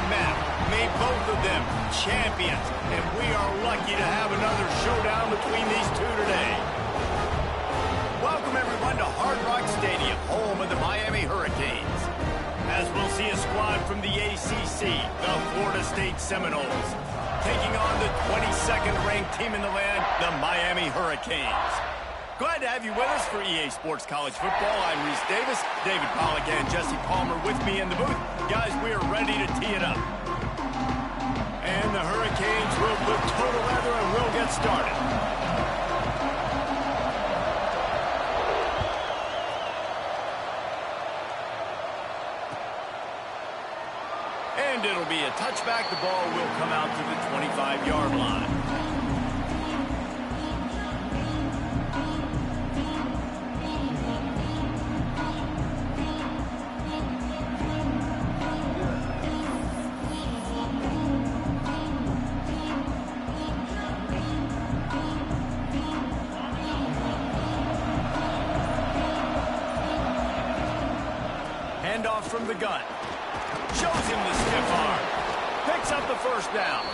men made both of them champions, and we are lucky to have another showdown between these two today. Welcome, everyone, to Hard Rock Stadium, home of the Miami Hurricanes. As we'll see a squad from the ACC, the Florida State Seminoles, taking on the 22nd ranked team in the land, the Miami Hurricanes. Glad to have you with us for EA Sports College Football. I'm Reese Davis, David Pollack, and Jesse Palmer with me in the booth. Guys, we are ready to tee it up. And the Hurricanes will put total leather and we'll get started. And it'll be a touchback. The ball will come out to the 25-yard line. Handoff from the gun. Shows him the stiff arm. Picks up the first down.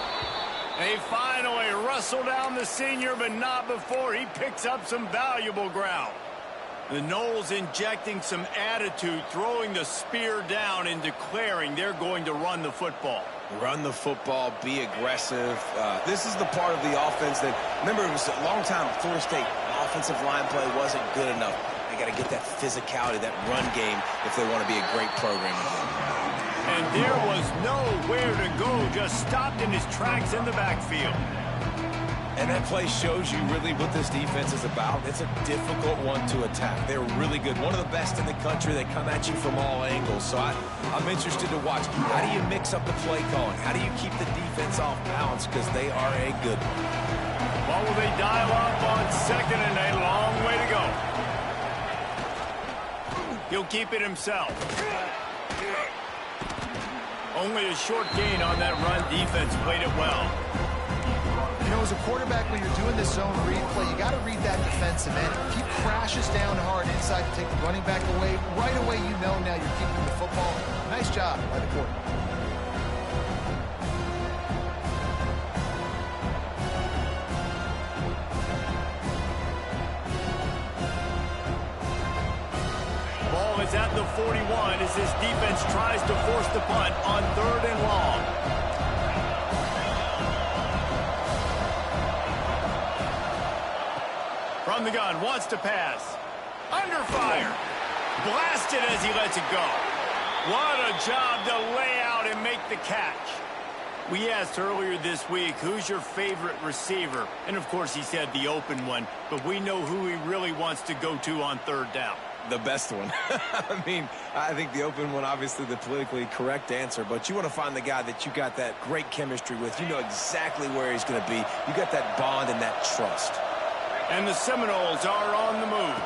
They finally wrestle down the senior, but not before he picks up some valuable ground. The Noles injecting some attitude, throwing the spear down and declaring they're going to run the football. Run the football, be aggressive. This is the part of the offense that, remember, it was a long time Florida State offensive line play wasn't good enough. They got to get that physicality, that run game, if they want to be a great program. And there was nowhere to go, just stopped in his tracks in the backfield. And that play shows you really what this defense is about. It's a difficult one to attack. They're really good. One of the best in the country. They come at you from all angles. So I'm interested to watch. How do you mix up the play calling? How do you keep the defense off balance? Because they are a good one. Well, will they dial up on second and a long way to go? He'll keep it himself. Only a short gain on that run. Defense played it well. You know, as a quarterback, when you're doing this zone read play, you got to read that defensive end. If he crashes down hard inside to take the running back away, right away you know now you're keeping the football. Nice job by the quarterback. Ball is at the 41 as this defense tries to force the punt on 3rd and long. From the gun, wants to pass. Under fire. Blasted as he lets it go. What a job to lay out and make the catch. We asked earlier this week, who's your favorite receiver? And of course he said the open one, but we know who he really wants to go to on 3rd down. The best one. I mean, I think the open one, obviously the politically correct answer, but you want to find the guy that you got that great chemistry with. You know exactly where he's going to be. You got that bond and that trust. And the Seminoles are on the move.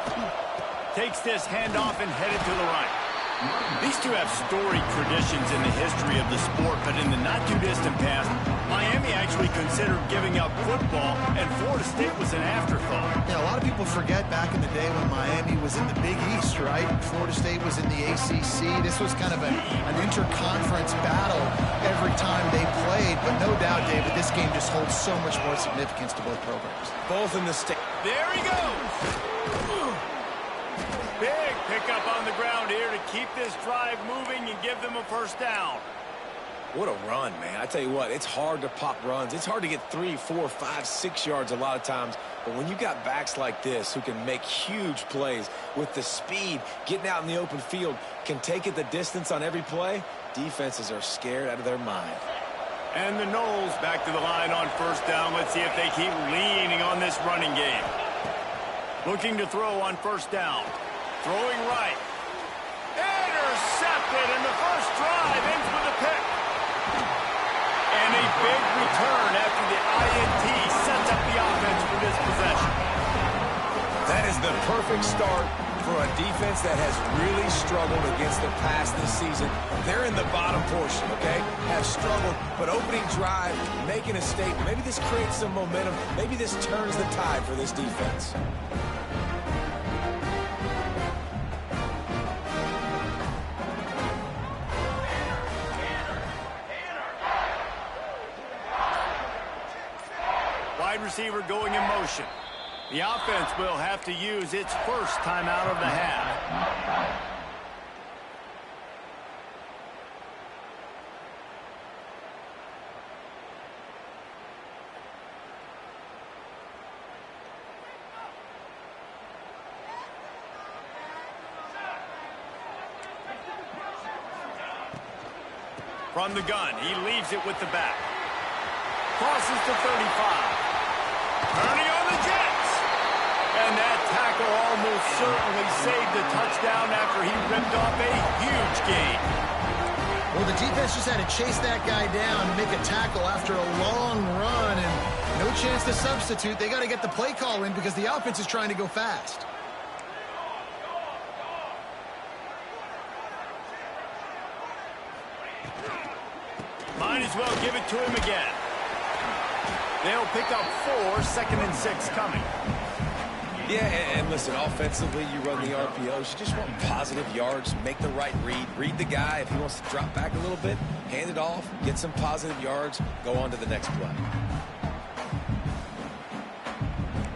Takes this handoff and headed to the right. These two have storied traditions in the history of the sport, but in the not-too-distant past, Miami actually considered giving up football, and Florida State was an afterthought. Yeah, a lot of people forget back in the day when Miami was in the Big East, right? Florida State was in the ACC. This was kind of an interconference battle every time they played, but no doubt, David, this game just holds so much more significance to both programs. Both in the state. There he goes! Big pickup on the ground here to keep this drive moving and give them a first down. What a run, man. I tell you what, it's hard to pop runs. It's hard to get 3, 4, 5, 6 yards a lot of times. But when you got backs like this who can make huge plays with the speed, getting out in the open field, can take it the distance on every play, defenses are scared out of their mind. And the Noles back to the line on 1st down. Let's see if they keep leaning on this running game. Looking to throw on 1st down. Throwing right. Intercepted, and the first drive ends with a pick. And a big return after the INT sets up the offense for this possession. That is the perfect start for a defense that has really struggled against the pass this season. They're in the bottom portion, okay? Have struggled, but opening drive, making a statement. Maybe this creates some momentum. Maybe this turns the tide for this defense. wide receiver going in motion. The offense will have to use its first timeout of the half. From the gun, he leaves it with the back. Crosses to 35. Turning on the Jets. And that tackle almost certainly saved the touchdown after he ripped off a huge gain. Well, the defense just had to chase that guy down and make a tackle after a long run, and no chance to substitute. They got to get the play call in because the offense is trying to go fast. Might as well give it to him again. They'll pick up 4, 2nd and 6 coming. Yeah, and listen, offensively, you run the RPOs. You just want positive yards, make the right read. Read the guy. If he wants to drop back a little bit, hand it off, get some positive yards, go on to the next play.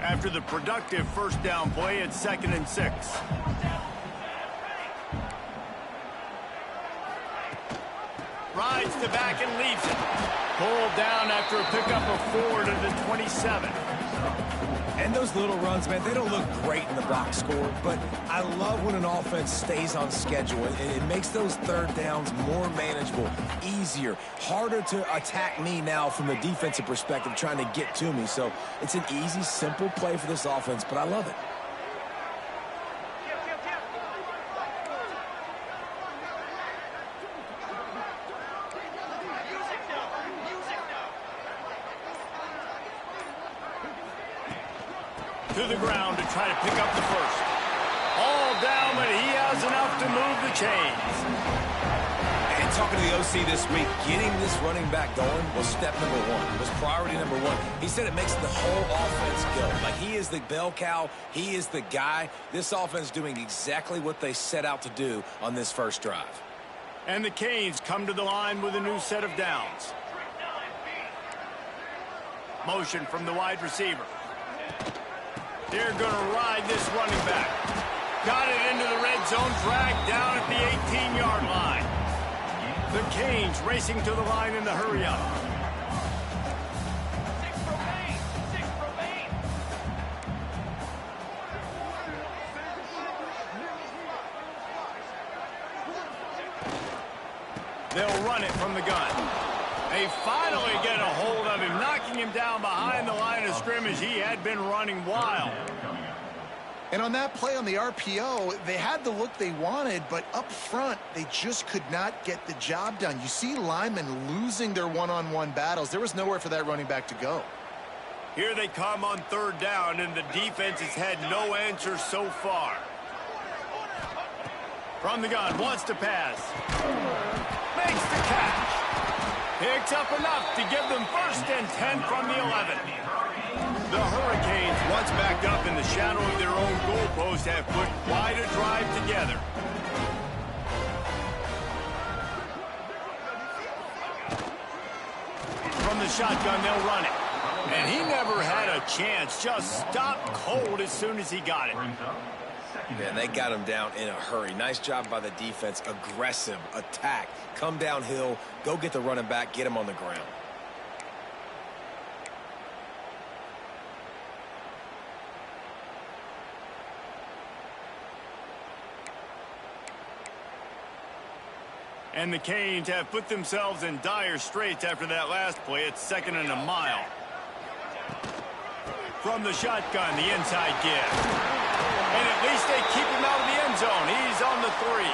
After the productive first down play, it's 2nd and 6. Rides the back and leaves it. Pulled down after a pickup of 4 to the 27. And those little runs, man, they don't look great in the box score, but I love when an offense stays on schedule. It makes those third downs more manageable, easier, harder to attack me now from the defensive perspective trying to get to me. So it's an easy, simple play for this offense, but I love it. To the ground to try to pick up the first. All down, but he has enough to move the chains. And talking to the OC this week, getting this running back going was step number 1. Was priority number 1. He said it makes the whole offense go. Like, he is the bell cow. He is the guy. This offense doing exactly what they set out to do on this first drive. And the Canes come to the line with a new set of downs. Motion from the wide receiver. They're going to ride this running back. Got it into the red zone, dragged down at the 18-yard line. The Canes racing to the line in the hurry-up. 6 remain. They'll run it from the gun. They finally get a hold of him, knocking him down behind the line of scrimmage. He had been running wild. And on that play on the RPO, they had the look they wanted, but up front, they just could not get the job done. You see linemen losing their one-on-one battles. There was nowhere for that running back to go. Here they come on 3rd down, and the defense has had no answer so far. From the gun, wants to pass. Makes the catch. Picks up enough to give them 1st and 10 from the 11. The Hurricanes, once backed up in the shadow of their own goalpost, have put quite a drive together. From the shotgun, they'll run it. And he never had a chance, just stopped cold as soon as he got it. Man, they got him down in a hurry. Nice job by the defense. Aggressive, attack, come downhill, go get the running back, get him on the ground. And the Canes have put themselves in dire straits after that last play. It's 2nd and a mile. From the shotgun, the inside give. And at least they keep him out of the end zone. He's on the 3.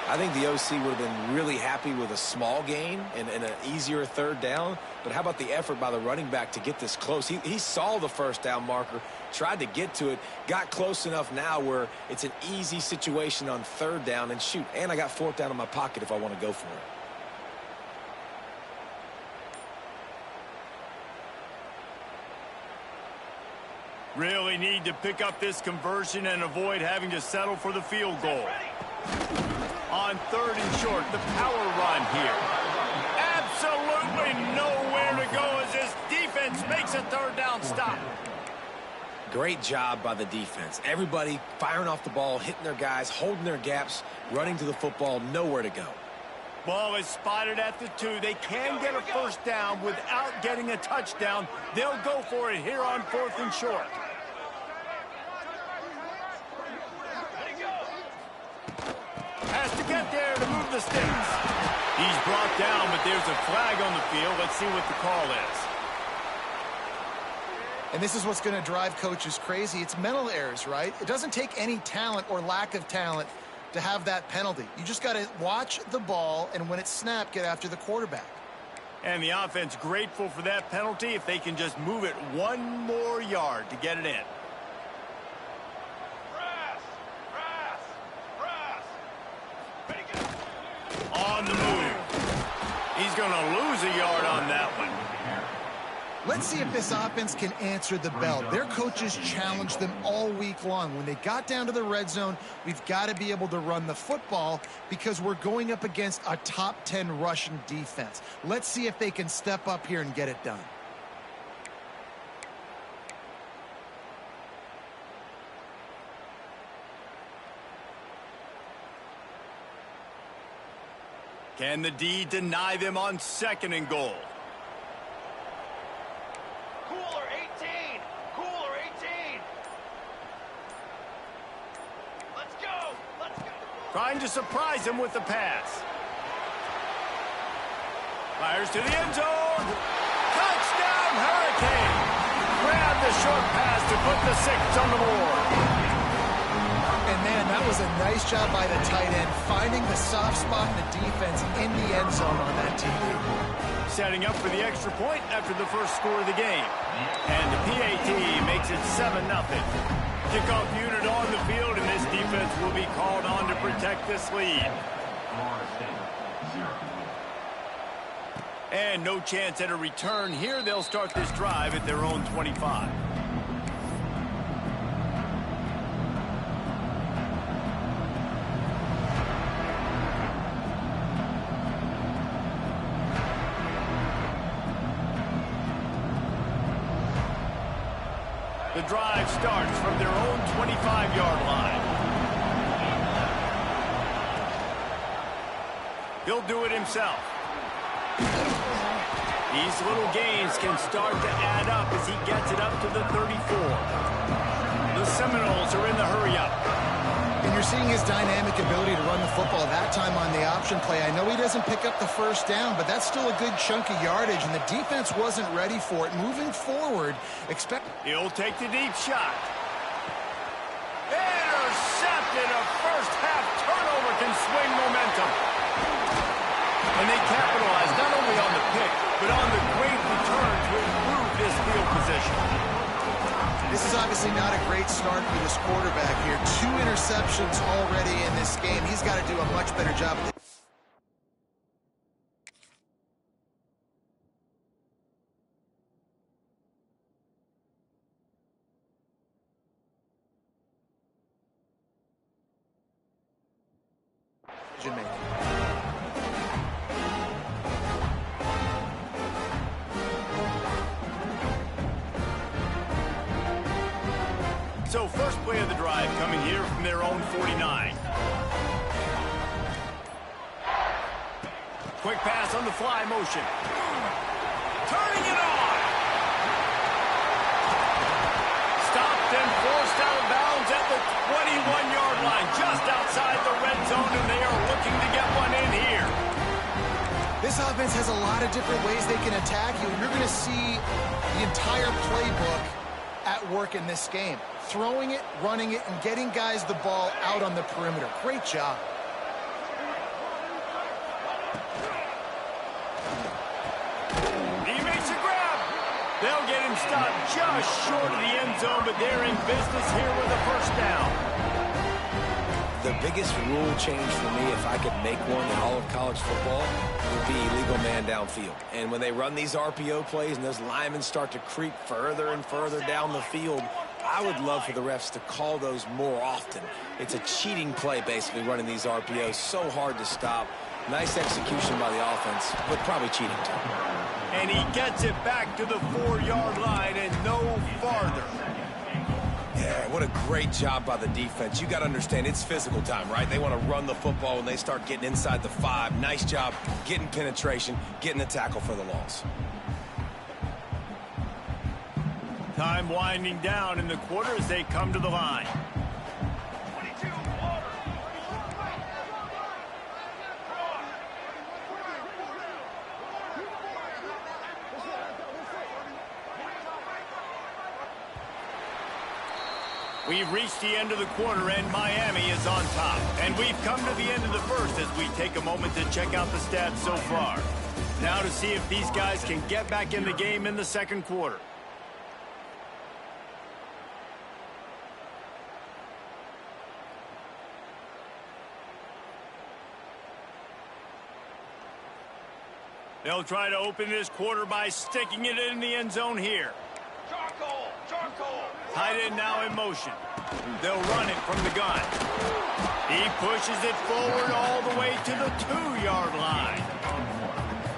I think the OC would have been really happy with a small gain and an easier 3rd down. But how about the effort by the running back to get this close? He saw the 1st down marker, tried to get to it, got close enough now where it's an easy situation on 3rd down. And shoot, and I got 4th down in my pocket if I want to go for it. Really need to pick up this conversion and avoid having to settle for the field goal. On 3rd and short, the power run here. Absolutely nowhere to go as this defense makes makes a third down stop. Great job by the defense. Everybody firing off the ball, hitting their guys, holding their gaps, running to the football, nowhere to go. Ball is spotted at the 2. They can get a first down without getting a touchdown. They'll go for it here on 4th and short. Has to get there to move the sticks. He's brought down, but there's a flag on the field. Let's see what the call is. And this is what's going to drive coaches crazy. It's mental errors, right? It doesn't take any talent or lack of talent to have that penalty. You just got to watch the ball, and when it's snapped, get after the quarterback. And the offense grateful for that penalty if they can just move it one more yard to get it in. On the move. He's going to lose a yard on that one. Let's see if this offense can answer the bell. Their coaches challenged them all week long. When they got down to the red zone, we've got to be able to run the football because we're going up against a top 10 Russian defense. Let's see if they can step up here and get it done. Can the D deny them on 2nd and goal? Cooler 18! Cooler 18! Let's go! Let's go! Trying to surprise him with the pass. Fires to the end zone. Touchdown, Hurricane! Grab the short pass to put the 6 on the board. And man, that was a nice job by the tight end, finding the soft spot in the defense in the end zone on that TD. Setting up for the extra point after the first score of the game. And the PAT makes it 7-0. Kickoff unit on the field, and this defense will be called on to protect this lead. And no chance at a return here. They'll start this drive at their own 25. The drive starts from their own 25-yard line. He'll do it himself. These little gains can start to add up as he gets it up to the 34. The Seminoles are in the hurry-up. And you're seeing his dynamic ability to run the football that time on the option play. I know he doesn't pick up the first down, but that's still a good chunk of yardage, and the defense wasn't ready for it. Moving forward, He'll take the deep shot. Intercepted. A first-half turnover can swing momentum. And they capitalize not only on the pick, but on the great return to improve this field position. This is obviously not a great start for this quarterback here. 2 interceptions already in this game. He's got to do a much better job. Decision-making. So first play of the drive coming here from their own 49. Quick pass on the fly motion. Turning it on. Stopped and forced out of bounds at the 21-yard line, just outside the red zone, and they are looking to get one in here. This offense has a lot of different ways they can attack you. You're going to see the entire playbook at work in this game. Throwing it, running it, and getting guys the ball out on the perimeter. Great job. He makes a grab. They'll get him stopped just short of the end zone, but they're in business here with a first down. The biggest rule change for me, if I could make one in all of college football, would be illegal man downfield. And when they run these RPO plays and those linemen start to creep further and further down the field, I would love for the refs to call those more often. It's a cheating play, basically, running these RPOs. So hard to stop. Nice execution by the offense, but probably cheating too. And he gets it back to the 4-yard line and no farther. Yeah, what a great job by the defense. You got to understand, it's physical time, right? They want to run the football when they start getting inside the 5. Nice job getting penetration, getting the tackle for the loss. Time winding down in the quarter as they come to the line. 22, water. We've reached the end of the quarter and Miami is on top. And we've come to the end of the first as we take a moment to check out the stats so far. Now to see if these guys can get back in the game in the second quarter. They'll try to open this quarter by sticking it in the end zone here. Charcoal, charcoal. Tight end now in motion. They'll run it from the gun. He pushes it forward all the way to the 2-yard line.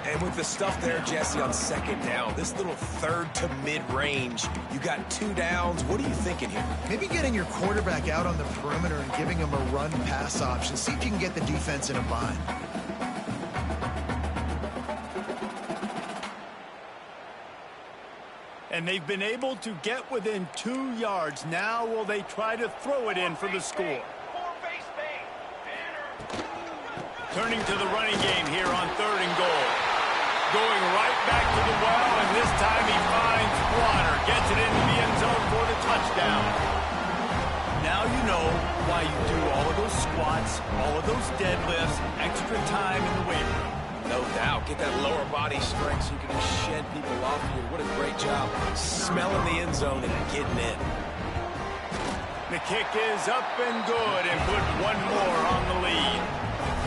And with the stuff there, Jesse, on second down, this little third to mid-range, you got 2 downs. What are you thinking here? Maybe getting your quarterback out on the perimeter and giving him a run-pass option. See if you can get the defense in a bind. And they've been able to get within 2 yards. Now will they try to throw it in for the score? Four-face bait. Turning to the running game here on 3rd and goal. Going right back to the well, and this time he finds water. Gets it into the end zone for the touchdown. Now you know why you do all of those squats, all of those deadlifts, extra time in the weight room. No doubt. Get that lower body strength so you can just shed people off you. What a great job smelling the end zone and getting in. The kick is up and good and put one more on the lead.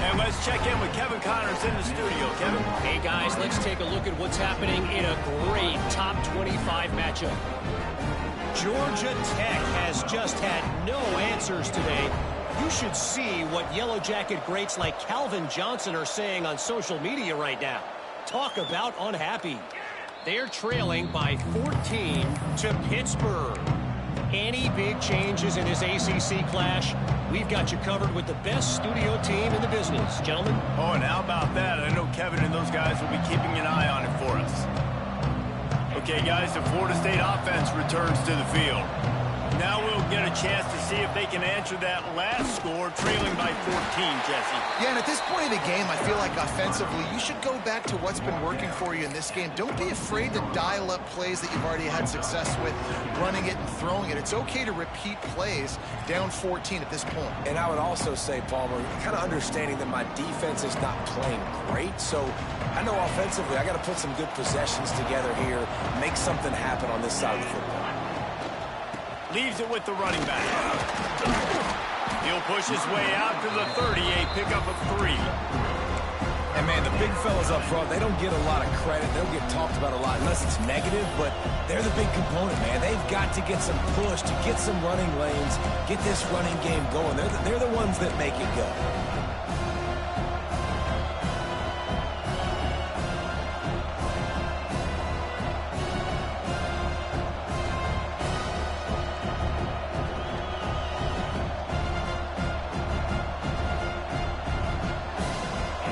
And let's check in with Kevin Connors in the studio. Kevin? Hey, guys, let's take a look at what's happening in a great top 25 matchup. Georgia Tech has just had no answers today. You should see what Yellow Jacket greats like Calvin Johnson are saying on social media right now. Talk about unhappy. They're trailing by 14 to Pittsburgh. Any big changes in this ACC clash, we've got you covered with the best studio team in the business, gentlemen. Oh, and how about that? I know Kevin and those guys will be keeping an eye on it for us. Okay, guys, the Florida State offense returns to the field. Now we'll get a chance to see if they can answer that last score, trailing by 14, Jesse. Yeah, and at this point of the game, I feel like offensively, you should go back to what's been working for you in this game. Don't be afraid to dial up plays that you've already had success with, running it and throwing it. It's okay to repeat plays down 14 at this point. And I would also say, Palmer, kind of understanding that my defense is not playing great, so I know offensively I got to put some good possessions together here, make something happen on this side of the football. Leaves it with the running back. He'll push his way out to the 30, a pickup of 3. And, man, the big fellas up front, they don't get a lot of credit. They don't get talked about a lot unless it's negative, but they're the big component, man. They've got to get some push, to get some running lanes, get this running game going. They're the ones that make it go.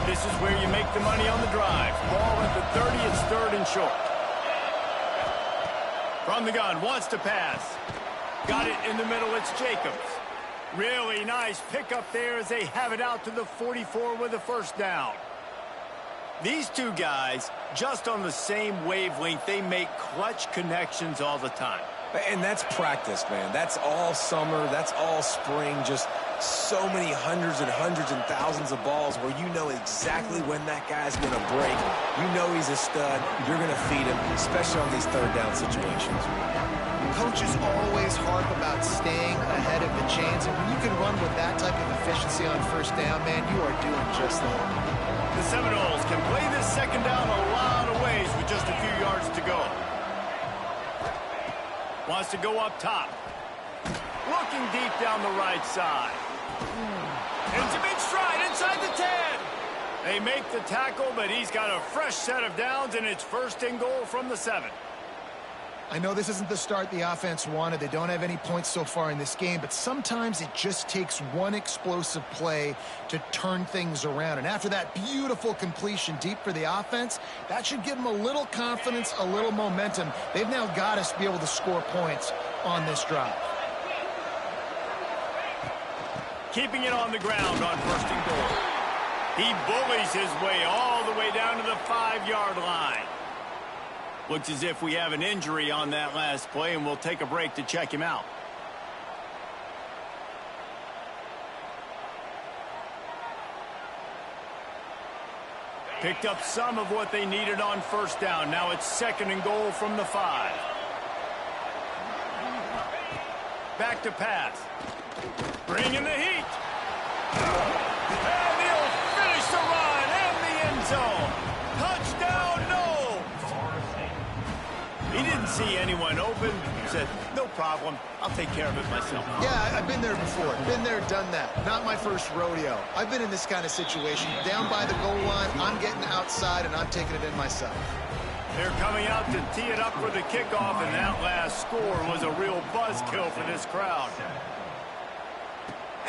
This is where you make the money on the drive. Ball at the 30, it's 3rd and short. From the gun, wants to pass. Got it in the middle, it's Jacobs. Really nice pickup there as they have it out to the 44 with a first down. These two guys, just on the same wavelength, they make clutch connections all the time. And that's practice, man. That's all summer. That's all spring. Just so many hundreds and thousands of balls where you know exactly when that guy's going to break. You know he's a stud. You're going to feed him, especially on these 3rd down situations. Coaches always harp about staying ahead of the chains, and when you can run with that type of efficiency on 1st down, man, you are doing just that. The Seminoles can play this 2nd down a lot of ways with just a few yards to go. Wants to go up top. Looking deep down the right side. It's a big stride inside the 10. They make the tackle, but he's got a fresh set of downs, and it's 1st and goal from the 7. I know this isn't the start the offense wanted. They don't have any points so far in this game, but sometimes it just takes one explosive play to turn things around. And after that beautiful completion deep for the offense, that should give them a little confidence, a little momentum. They've now got to be able to score points on this drive. Keeping it on the ground on 1st and goal. He bullies his way all the way down to the 5-yard line. Looks as if we have an injury on that last play, and we'll take a break to check him out. Picked up some of what they needed on 1st down. Now it's 2nd and goal from the 5. Back to pass. Bringing the heat. And he'll finish the run in the end zone. Touchdown, no. He didn't see anyone open. He said, no problem. I'll take care of it myself. Yeah, I've been there before. Been there, done that. Not my first rodeo. I've been in this kind of situation. Down by the goal line, I'm getting outside, and I'm taking it in myself. They're coming out to tee it up for the kickoff, and that last score was a real buzzkill for this crowd.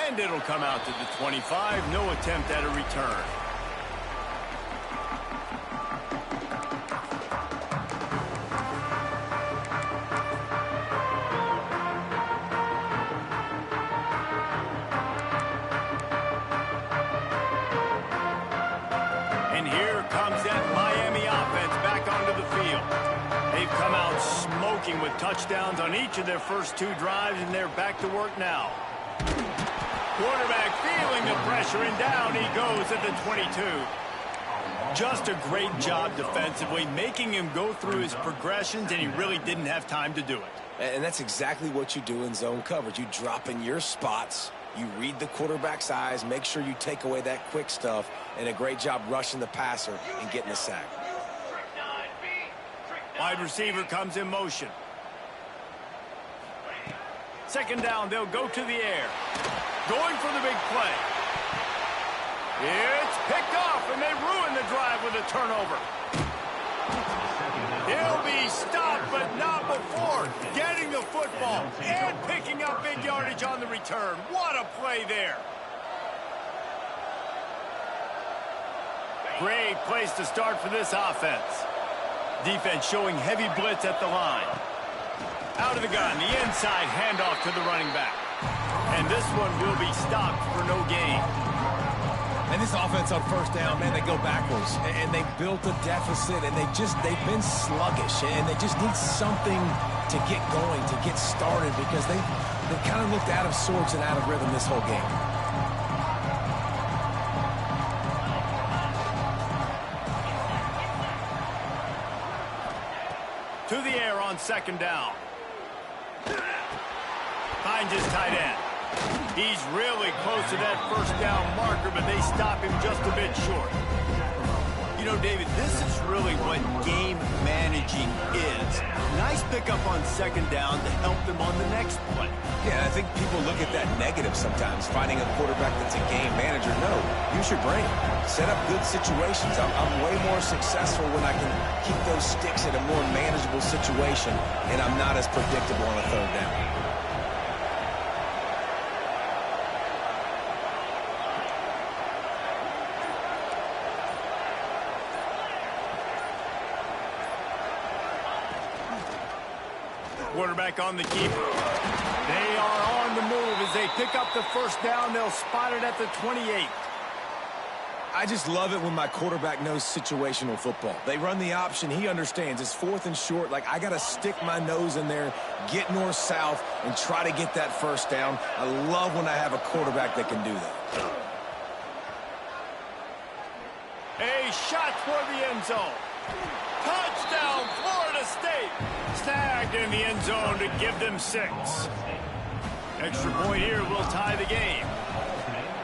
And it'll come out to the 25. No attempt at a return. And here comes that Miami offense back onto the field. They've come out smoking with touchdowns on each of their first 2 drives, and they're back to work now. Quarterback feeling the pressure, and down he goes at the 22. Just a great job defensively, making him go through his progressions, and he really didn't have time to do it. And that's exactly what you do in zone coverage. You drop in your spots, you read the quarterback's eyes, make sure you take away that quick stuff, and a great job rushing the passer and getting the sack. Wide receiver comes in motion. 2nd down, they'll go to the air. Going for the big play. It's picked off, and they ruin the drive with a turnover. He'll be stopped, but not before getting the football and picking up big yardage on the return. What a play there. Great place to start for this offense. Defense showing heavy blitz at the line. Out of the gun, the inside handoff to the running back. And this one will be stopped for no gain. And this offense on 1st down, man, they go backwards. And they built a deficit, and they've been sluggish. And they just need something to get going, to get started, because they've kind of looked out of sorts and out of rhythm this whole game. To the air on 2nd down. Finds his tight end. He's really close to that 1st down marker, but they stop him just a bit short. You know, David, this is really what game managing is. Nice pickup on 2nd down to help them on the next play. Yeah, I think people look at that negative sometimes, finding a quarterback that's a game manager. No, use your brain. Set up good situations. I'm way more successful when I can keep those sticks in a more manageable situation, and I'm not as predictable on a 3rd down. Quarterback on the keeper. They are on the move as they pick up the 1st down. They'll spot it at the 28. I just love it when my quarterback knows situational football. They run the option. He understands. It's 4th and short. Like, I got to stick my nose in there, get north-south, and try to get that 1st down. I love when I have a quarterback that can do that. A shot toward the end zone. Touchdown, Florida State. Snagged in the end zone to give them 6. Extra point here will tie the game.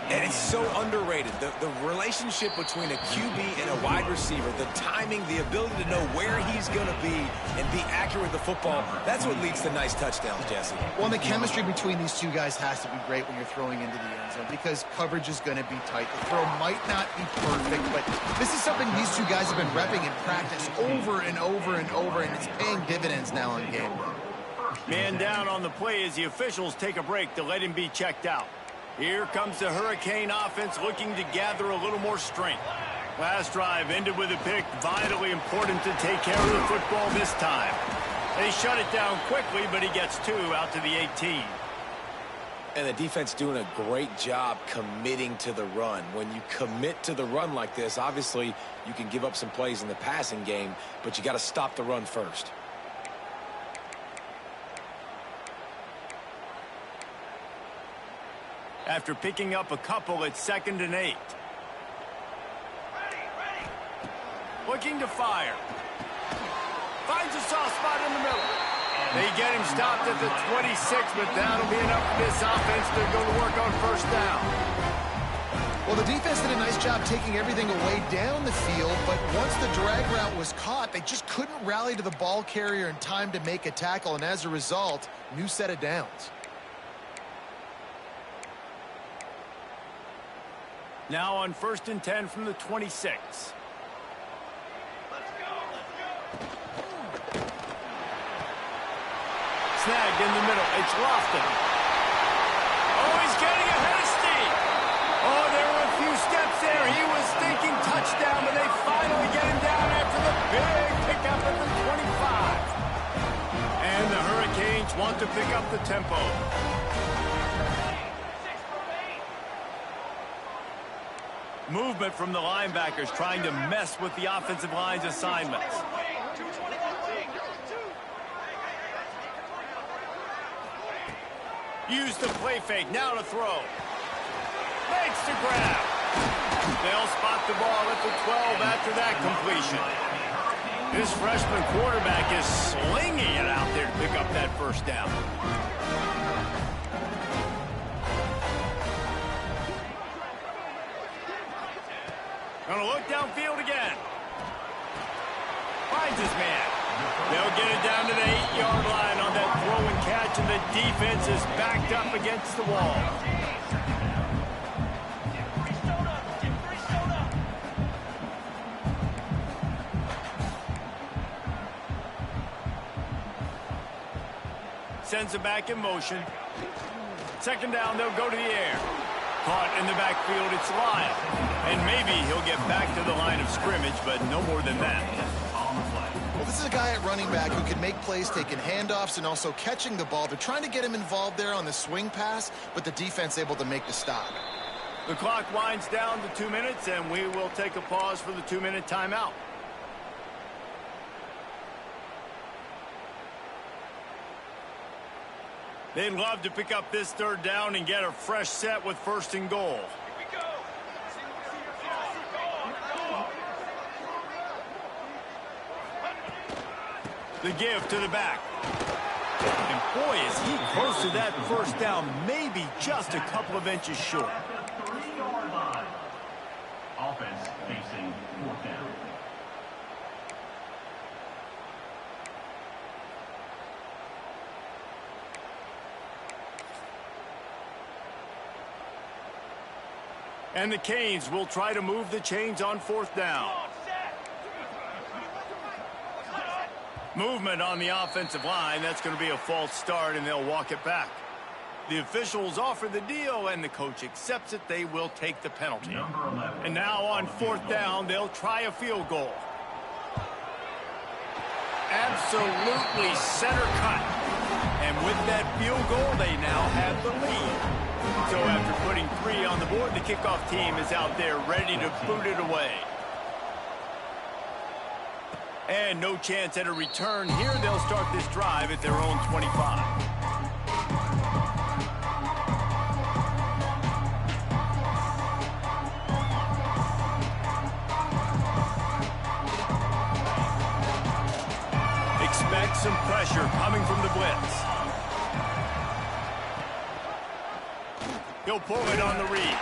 And it's so underrated. The relationship between a QB and a wide receiver, the timing, the ability to know where he's going to be and be accurate with the football, that's what leads to nice touchdowns, Jesse. Well, the chemistry between these two guys has to be great when you're throwing into the end zone because coverage is going to be tight. The throw might not be perfect, but this is something these two guys have been repping in practice over and over and over, and it's paying dividends now on game. Man down on the play as the officials take a break to let him be checked out. Here comes the Hurricane offense looking to gather a little more strength. Last drive ended with a pick, vitally important to take care of the football this time. They shut it down quickly, but he gets 2 out to the 18. And the defense doing a great job committing to the run. When you commit to the run like this, obviously you can give up some plays in the passing game, but you got to stop the run first. After picking up a couple, it's 2nd and 8. Looking to fire. Finds a soft spot in the middle. They get him stopped at the 26, but that'll be enough for this offense to go to work on first down. Well, the defense did a nice job taking everything away down the field, but once the drag route was caught, they just couldn't rally to the ball carrier in time to make a tackle, and as a result, new set of downs. Now on 1st and 10 from the 26. Snagged in the middle. It's Lofton. Oh, he's getting ahead of Steve. Oh, there were a few steps there. He was thinking touchdown, but they finally get him down after the big pickup at the 25. And the Hurricanes want to pick up the tempo. Movement from the linebackers trying to mess with the offensive line's assignments. Use the play fake. Now to throw. Makes the grab. They'll spot the ball at the 12 after that completion. This freshman quarterback is slinging it out there to pick up that first down. Gonna look downfield again. Finds his man. They'll get it down to the 8-yard line on that throw and catch, and the defense is backed up against the wall. Sends it back in motion. 2nd down, they'll go to the air. Caught in the backfield, it's Lyle. And maybe he'll get back to the line of scrimmage, but no more than that. Well, this is a guy at running back who can make plays taking handoffs and also catching the ball. They're trying to get him involved there on the swing pass, but the defense able to make the stop. The clock winds down to 2 minutes, and we will take a pause for the 2-minute timeout. They'd love to pick up this 3rd down and get a fresh set with 1st and goal. The give to the back. And boy, is he close to that first down, maybe just a couple of inches short. 3-yard line. Offense facing 4th down. And the Canes will try to move the chains on 4th down. Movement on the offensive line. That's going to be a false start, and they'll walk it back. The officials offer the deal, and the coach accepts it. They will take the penalty. And now on 4th down, they'll try a field goal. Absolutely center cut. And with that field goal, they now have the lead. So after putting 3 on the board, the kickoff team is out there ready to boot it away. And no chance at a return here. They'll start this drive at their own 25. Expect some pressure coming from the blitz. He'll pull it on the read.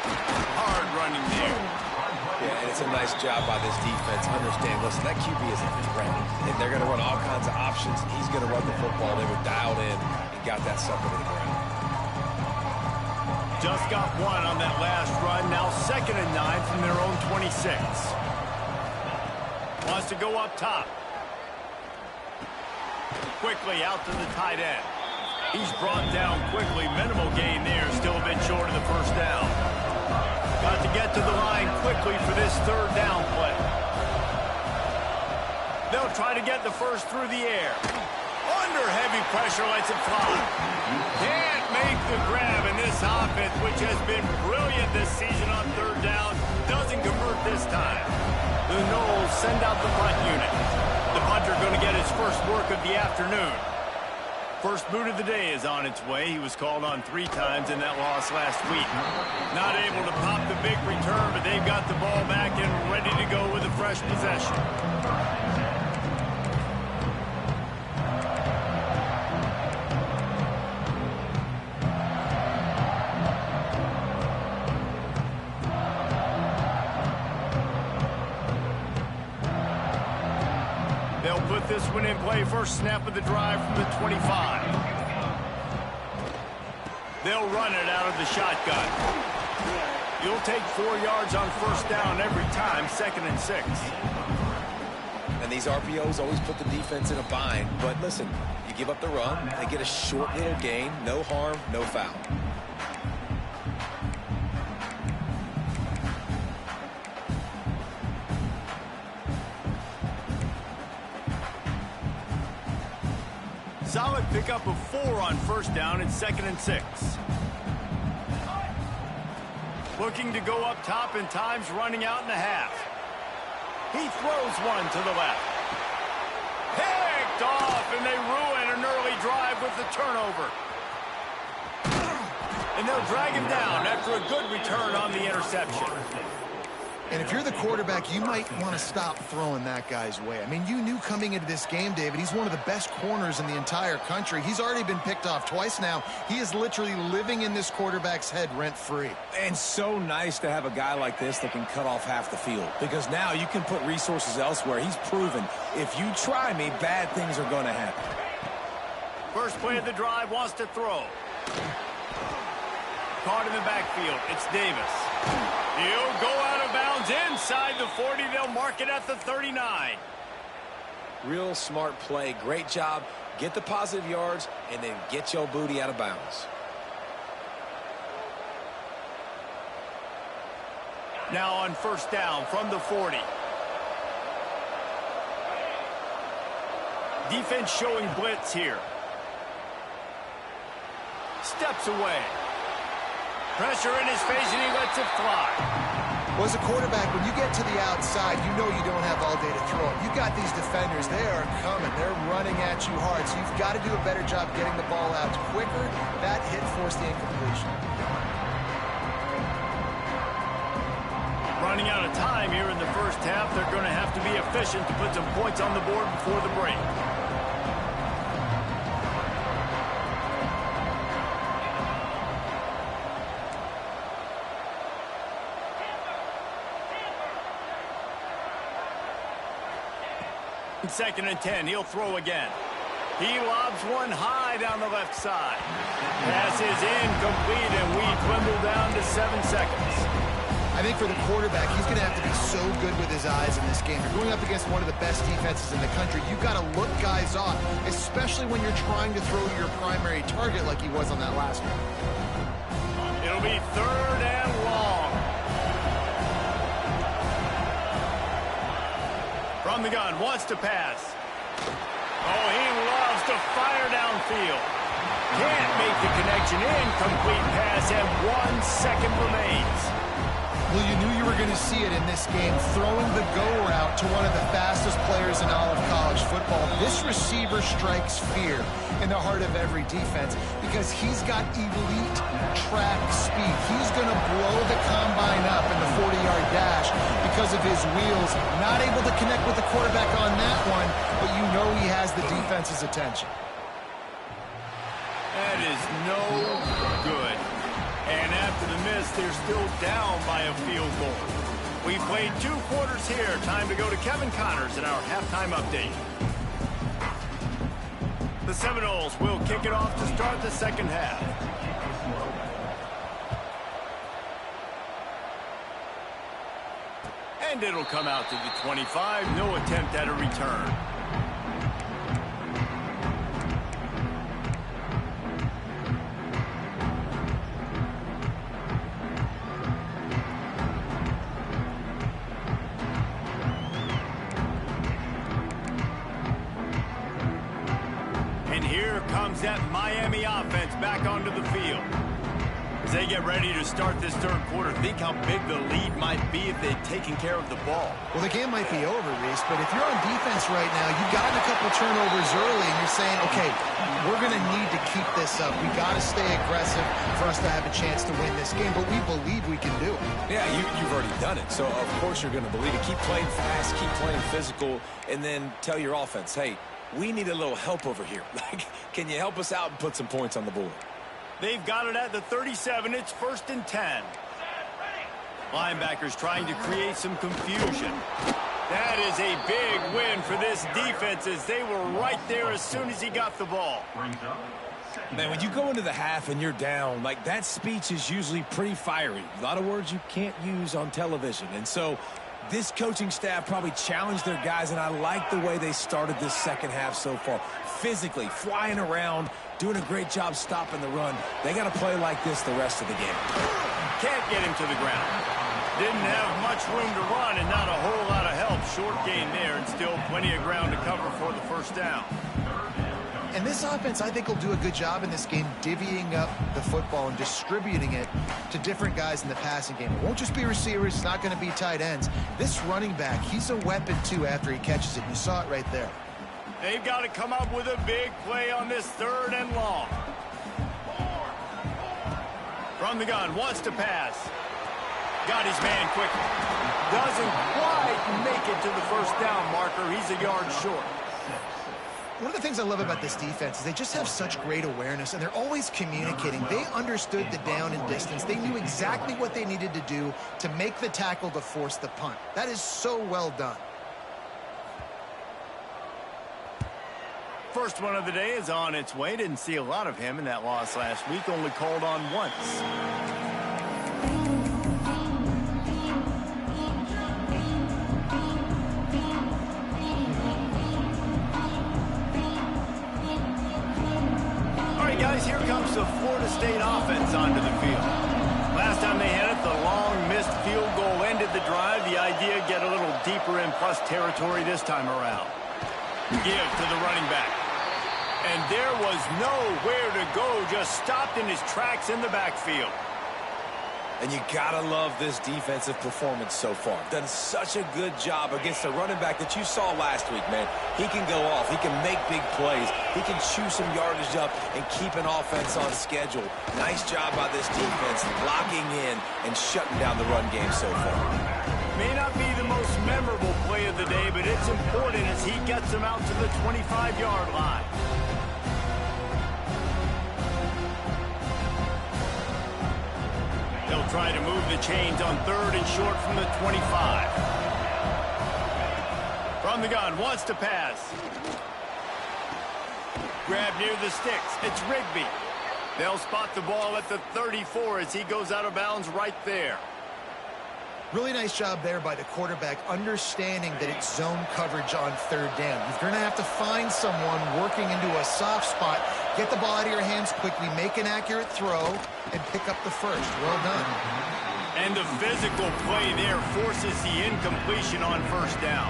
Hard running there. Yeah, and it's a nice job by this defense. Understand, listen, that QB is a threat. And they're going to run all kinds of options. He's going to run the football. They were dialed in and got that sucker to the ground. Just got one on that last run. Now 2nd and 9 from their own 26. Wants to go up top. Quickly out to the tight end. He's brought down quickly. Minimal gain there. Still a bit short of the first down. Got to get to the line quickly for this 3rd down play. They'll try to get the first through the air. Under heavy pressure, lets it fly. Can't make the grab, in this offense, which has been brilliant this season on 3rd down, doesn't convert this time. The Knowles send out the punt unit. The punter going to get his first work of the afternoon. First boot of the day is on its way. He was called on 3 times in that loss last week. Not able to pop the big return, but they've got the ball back and ready to go with a fresh possession. They'll put this one in play. First snap of the drive from the 25. They'll run it out of the shotgun. You'll take 4 yards on first down every time, 2nd and 6. And these RPOs always put the defense in a bind. But listen, you give up the run, they get a short little gain, no harm, no foul. Solid pickup of 4 on first down and 2nd and 6. Looking to go up top in times, running out in the half. He throws one to the left. Picked off, and they ruin an early drive with the turnover. And they'll drag him down after a good return on the interception. And if you're the quarterback, you might want to stop throwing that guy's way. I mean, you knew coming into this game, David, he's one of the best corners in the entire country. He's already been picked off twice now. He is literally living in this quarterback's head rent-free. And so nice to have a guy like this that can cut off half the field. Because now you can put resources elsewhere. He's proven, if you try me, bad things are going to happen. First play of the drive, wants to throw. Caught in the backfield. It's Davis. He'll go out of bounds inside the 40. They'll mark it at the 39. Real smart play. Great job. Get the positive yards and then get your booty out of bounds. Now on first down from the 40. Defense showing blitz here. Steps away. Pressure in his face, and he lets it fly. Well, as a quarterback, when you get to the outside, you know you don't have all day to throw it. You've got these defenders. They are coming. They're running at you hard, so you've got to do a better job getting the ball out quicker. That hit forced the incompletion. Running out of time here in the first half. They're going to have to be efficient to put some points on the board before the break. Second and 10, he'll throw again. He lobs one high down the left side. Pass is incomplete, and we dwindle down to 7 seconds. I think for the quarterback, he's going to have to be so good with his eyes in this game. You're going up against one of the best defenses in the country. You've got to look guys off, especially when you're trying to throw to your primary target like he was on that last one. It'll be 3rd and long. From the gun, wants to pass. Oh, he loves to fire downfield. Can't make the connection. Incomplete pass, and 1 second remains. Well, you knew you were going to see it in this game, throwing the go route to one of the fastest players in all of college football. This receiver strikes fear in the heart of every defense because he's got elite track speed. He's going to blow the combine up in the 40-yard dash because of his wheels. Not able to connect with the quarterback on that one, but you know he has the defense's attention. That is no good. And after the miss, they're still down by a field goal. We played 2 quarters here. Time to go to Kevin Connors in our halftime update. The Seminoles will kick it off to start the second half. And it'll come out to the 25. No attempt at a return. And here comes that Miami offense back onto the field. As they get ready to start this third quarter, think how big the lead might be if they'd taken care of the ball. Well, the game might be over, Reese, but if you're on defense right now, you've gotten a couple turnovers early, and you're saying, okay, we're going to need to keep this up. We got to stay aggressive for us to have a chance to win this game, but we believe we can do it. Yeah, you've already done it, so of course you're going to believe it. Keep playing fast, keep playing physical, and then tell your offense, hey, we need a little help over here. Like, can you help us out and put some points on the board? They've got it at the 37. It's 1st and 10. Linebackers trying to create some confusion. That is a big win for this defense as they were right there as soon as he got the ball. Man, when you go into the half and you're down, like, that speech is usually pretty fiery. A lot of words you can't use on television. And so this coaching staff probably challenged their guys, and I like the way they started this second half so far. Physically, flying around, doing a great job stopping the run. They got to play like this the rest of the game. Can't get him to the ground. Didn't have much room to run and not a whole lot of help. Short gain there and still plenty of ground to cover for the first down. And this offense, I think, will do a good job in this game divvying up the football and distributing it to different guys in the passing game. It won't just be receivers. It's not going to be tight ends. This running back, he's a weapon, too, after he catches it. You saw it right there. They've got to come up with a big play on this 3rd and long. From the gun, wants to pass. Got his man quickly. Doesn't quite make it to the first down marker. He's a yard short. One of the things I love about this defense is they just have such great awareness, and they're always communicating. They understood the down and distance. They knew exactly what they needed to do to make the tackle to force the punt. That is so well done. First one of the day is on its way. Didn't see a lot of him in that loss last week. Only called on once. All right, guys, here comes the Florida State offense onto the field. Last time they had it, the long missed field goal ended the drive. The idea, get a little deeper in plus territory this time around. Give to the running back. And there was nowhere to go, just stopped in his tracks in the backfield. And you got to love this defensive performance so far. Done such a good job against a running back that you saw last week, man. He can go off. He can make big plays. He can chew some yardage up and keep an offense on schedule. Nice job by this defense locking in and shutting down the run game so far. May not be the most memorable play of the day, but it's important as he gets them out to the 25-yard line. They'll try to move the chains on 3rd and short from the 25. From the gun, wants to pass. Grab near the sticks. It's Rigby. They'll spot the ball at the 34 as he goes out of bounds right there. Really nice job there by the quarterback, understanding that it's zone coverage on 3rd down. You're going to have to find someone working into a soft spot, get the ball out of your hands quickly, make an accurate throw, and pick up the first. Well done. And the physical play there forces the incompletion on 1st down.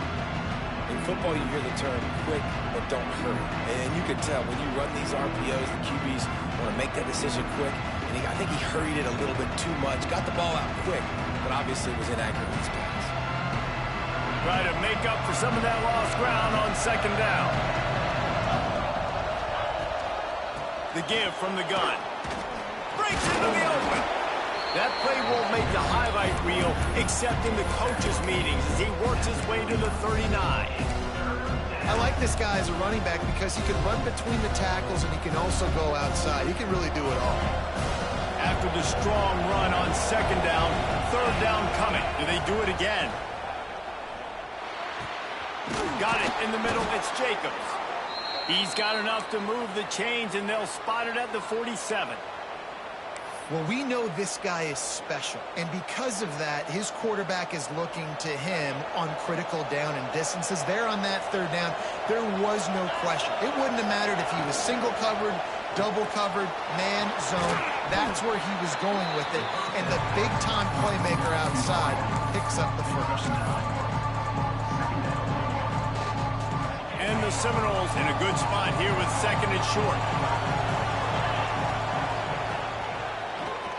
In football, you hear the term quick but don't hurry. And you can tell when you run these RPOs, the QBs want to make that decision quick. And I think he hurried it a little bit too much, got the ball out quick, but obviously was inaccurate in his pass. Try to make up for some of that lost ground on 2nd down. The give from the gun. Breaks into the open. That play won't make the highlight reel except in the coaches' meetings as he works his way to the 39. I like this guy as a running back because he can run between the tackles and he can also go outside. He can really do it all. After the strong run on second down, third down coming. Do they do it again? Got it in the middle. It's Jacobs. He's got enough to move the chains, and they'll spot it at the 47. Well, we know this guy is special, and because of that, his quarterback is looking to him on critical down and distances. There on that third down, there was no question. It wouldn't have mattered if he was single covered, double covered, man, zone. That's where he was going with it, and the big-time playmaker outside picks up the first. And the Seminoles in a good spot here with second and short.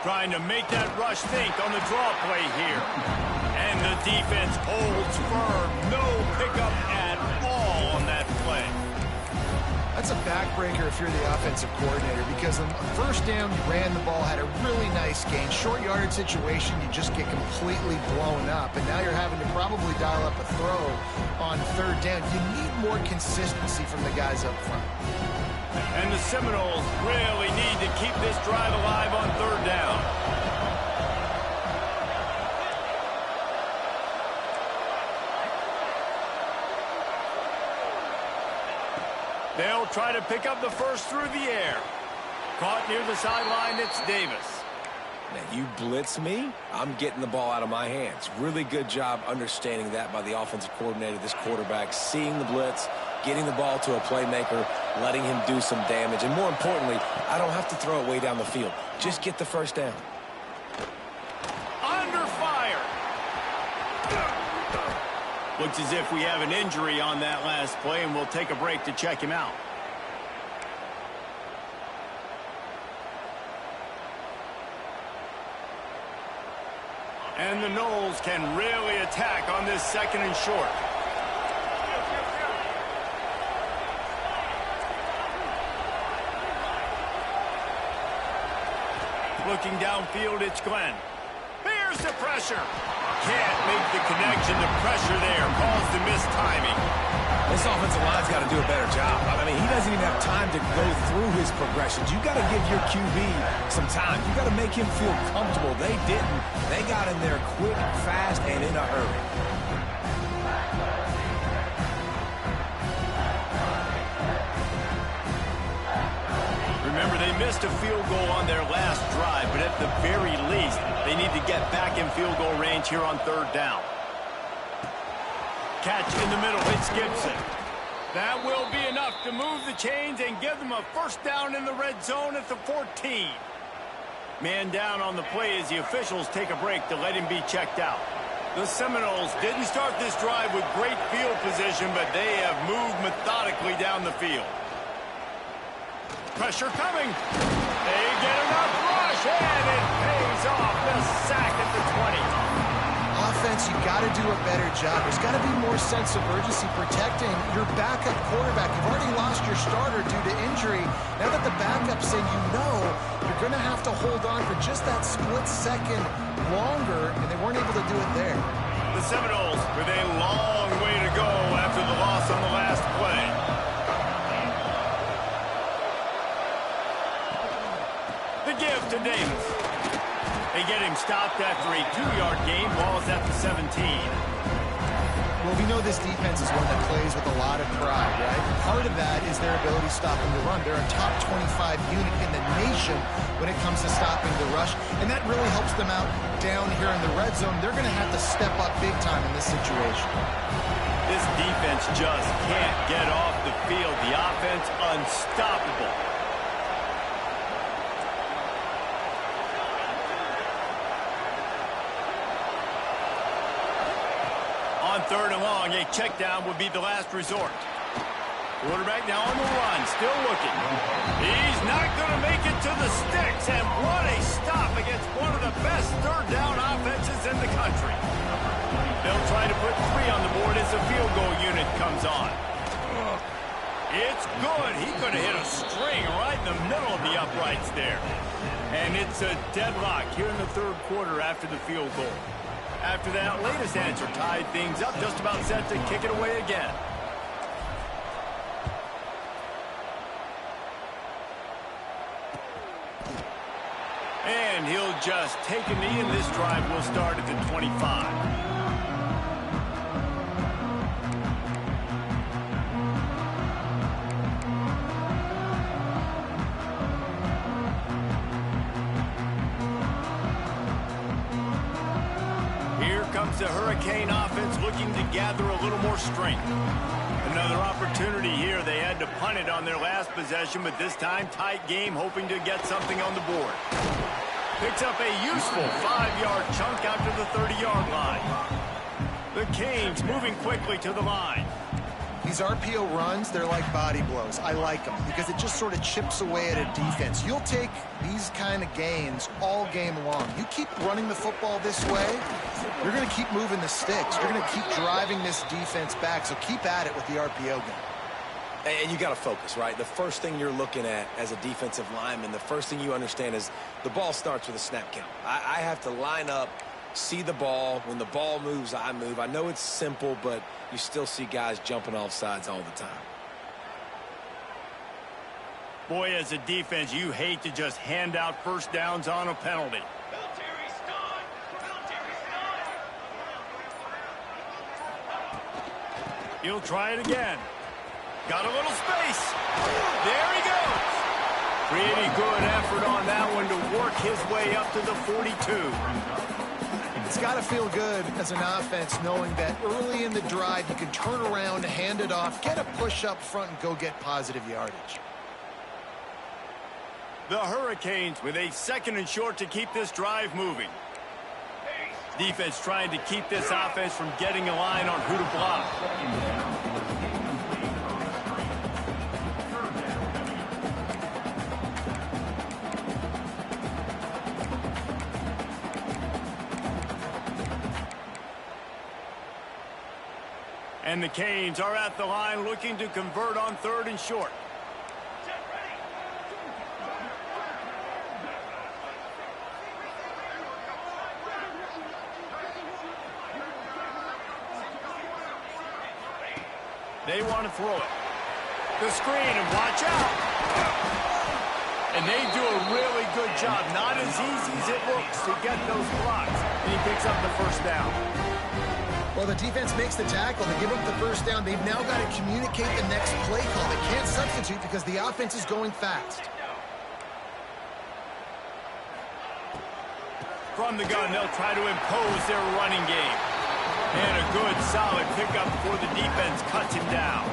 Trying to make that rush think on the draw play here. And the defense holds firm. No pickup at all on that play. That's a backbreaker if you're the offensive coordinator, because on first down, you ran the ball, had a really nice gain. Short yardage situation, you just get completely blown up. And now you're having to probably dial up a throw on third down. You need more consistency from the guys up front. And the Seminoles really need to keep this drive alive on third down. They'll try to pick up the first through the air. Caught near the sideline, it's Davis. Now, you blitz me, I'm getting the ball out of my hands. Really good job understanding that by the offensive coordinator, this quarterback, seeing the blitz, getting the ball to a playmaker, letting him do some damage. And more importantly, I don't have to throw it way down the field. Just get the first down. Under fire. Looks as if we have an injury on that last play, and we'll take a break to check him out. And the Noles can really attack on this second and short. Looking downfield, it's Glenn. Here's the pressure. Can't make the connection. The pressure there caused the missed timing. This offensive line's got to do a better job. I mean, he doesn't even have time to go through his progressions. You got to give your QB some time. You got to make him feel comfortable. They didn't. They got in there quick, fast, and in a hurry. Remember, they missed a field goal on their last drive, but at the very least, they need to get back in field goal range here on third down. Catch in the middle, it's Gibson. That will be enough to move the chains and give them a first down in the red zone at the 14. Man down on the play as the officials take a break to let him be checked out. The Seminoles didn't start this drive with great field position, but they have moved methodically down the field. Pressure coming. They get enough rush, and it pays off. The sack at the 20. Offense, you got to do a better job. There's got to be more sense of urgency protecting your backup quarterback. You've already lost your starter due to injury. Now that the backup's in, you know you're going to have to hold on for just that split second longer, and they weren't able to do it there. The Seminoles with a long way to go after the loss on the last play. The give to Davis. They get him stopped after a 2-yard gain. Ball's at the 17. Well, we know this defense is one that plays with a lot of pride, right? Part of that is their ability stopping the run. They're a top 25 unit in the nation when it comes to stopping the rush, and that really helps them out down here in the red zone. They're going to have to step up big time in this situation. This defense just can't get off the field. The offense unstoppable. On third and long, a check down would be the last resort. Quarterback now on the run, still looking. He's not going to make it to the sticks, and what a stop against one of the best third down offenses in the country. They'll try to put 3 on the board as the field goal unit comes on. It's good. He could have hit a string right in the middle of the uprights there. And it's a deadlock here in the third quarter after the field goal. After that latest answer tied things up, just about set to kick it away again. And And he'll just take a knee, and this drive will start at the 25. The Hurricane offense looking to gather a little more strength. Another opportunity here. They had to punt it on their last possession, but this time tight game, hoping to get something on the board. Picks up a useful 5-yard chunk out to the 30-yard line. The Canes moving quickly to the line. These RPO runs, they're like body blows. I like them because it just sort of chips away at a defense. You'll take these kind of gains all game long. You keep running the football this way, you're going to keep moving the sticks. You're going to keep driving this defense back, so keep at it with the RPO game. And you got to focus, right? The first thing you're looking at as a defensive lineman, the first thing you understand is the ball starts with a snap count. I have to line up, see the ball. When the ball moves, I move. I know it's simple, but you still see guys jumping off sides all the time. Boy, as a defense, you hate to just hand out first downs on a penalty. Military stun! Military stun! He'll try it again. Got a little space. There he goes. Pretty good effort on that one to work his way up to the 42. It's got to feel good as an offense knowing that early in the drive you can turn around, hand it off, get a push up front, and go get positive yardage. The Hurricanes with a 2nd and short to keep this drive moving. Defense trying to keep this offense from getting a line on who to block. And the Canes are at the line looking to convert on 3rd and short. They want to throw it. The screen, and watch out. And they do a really good job. Not as easy as it looks to get those blocks. And he picks up the first down. Well, the defense makes the tackle. They give up the first down. They've now got to communicate the next play call. They can't substitute because the offense is going fast. From the gun, they'll try to impose their running game. And a good, solid pickup before the defense cuts him down.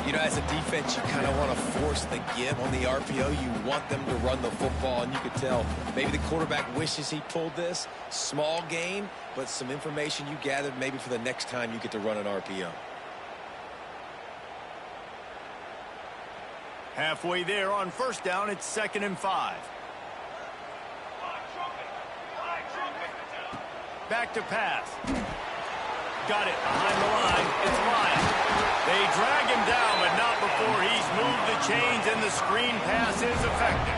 You know, as a defense, you kind of want to force the give on the RPO. You want them to run the football, and you could tell maybe the quarterback wishes he pulled this. Small gain, but some information you gathered maybe for the next time you get to run an RPO. Halfway there on first down, it's 2nd and 5. Back to pass. Got it behind the line. It's Ryan. They drag him down, but not before he's moved the chains, and the screen pass is effective.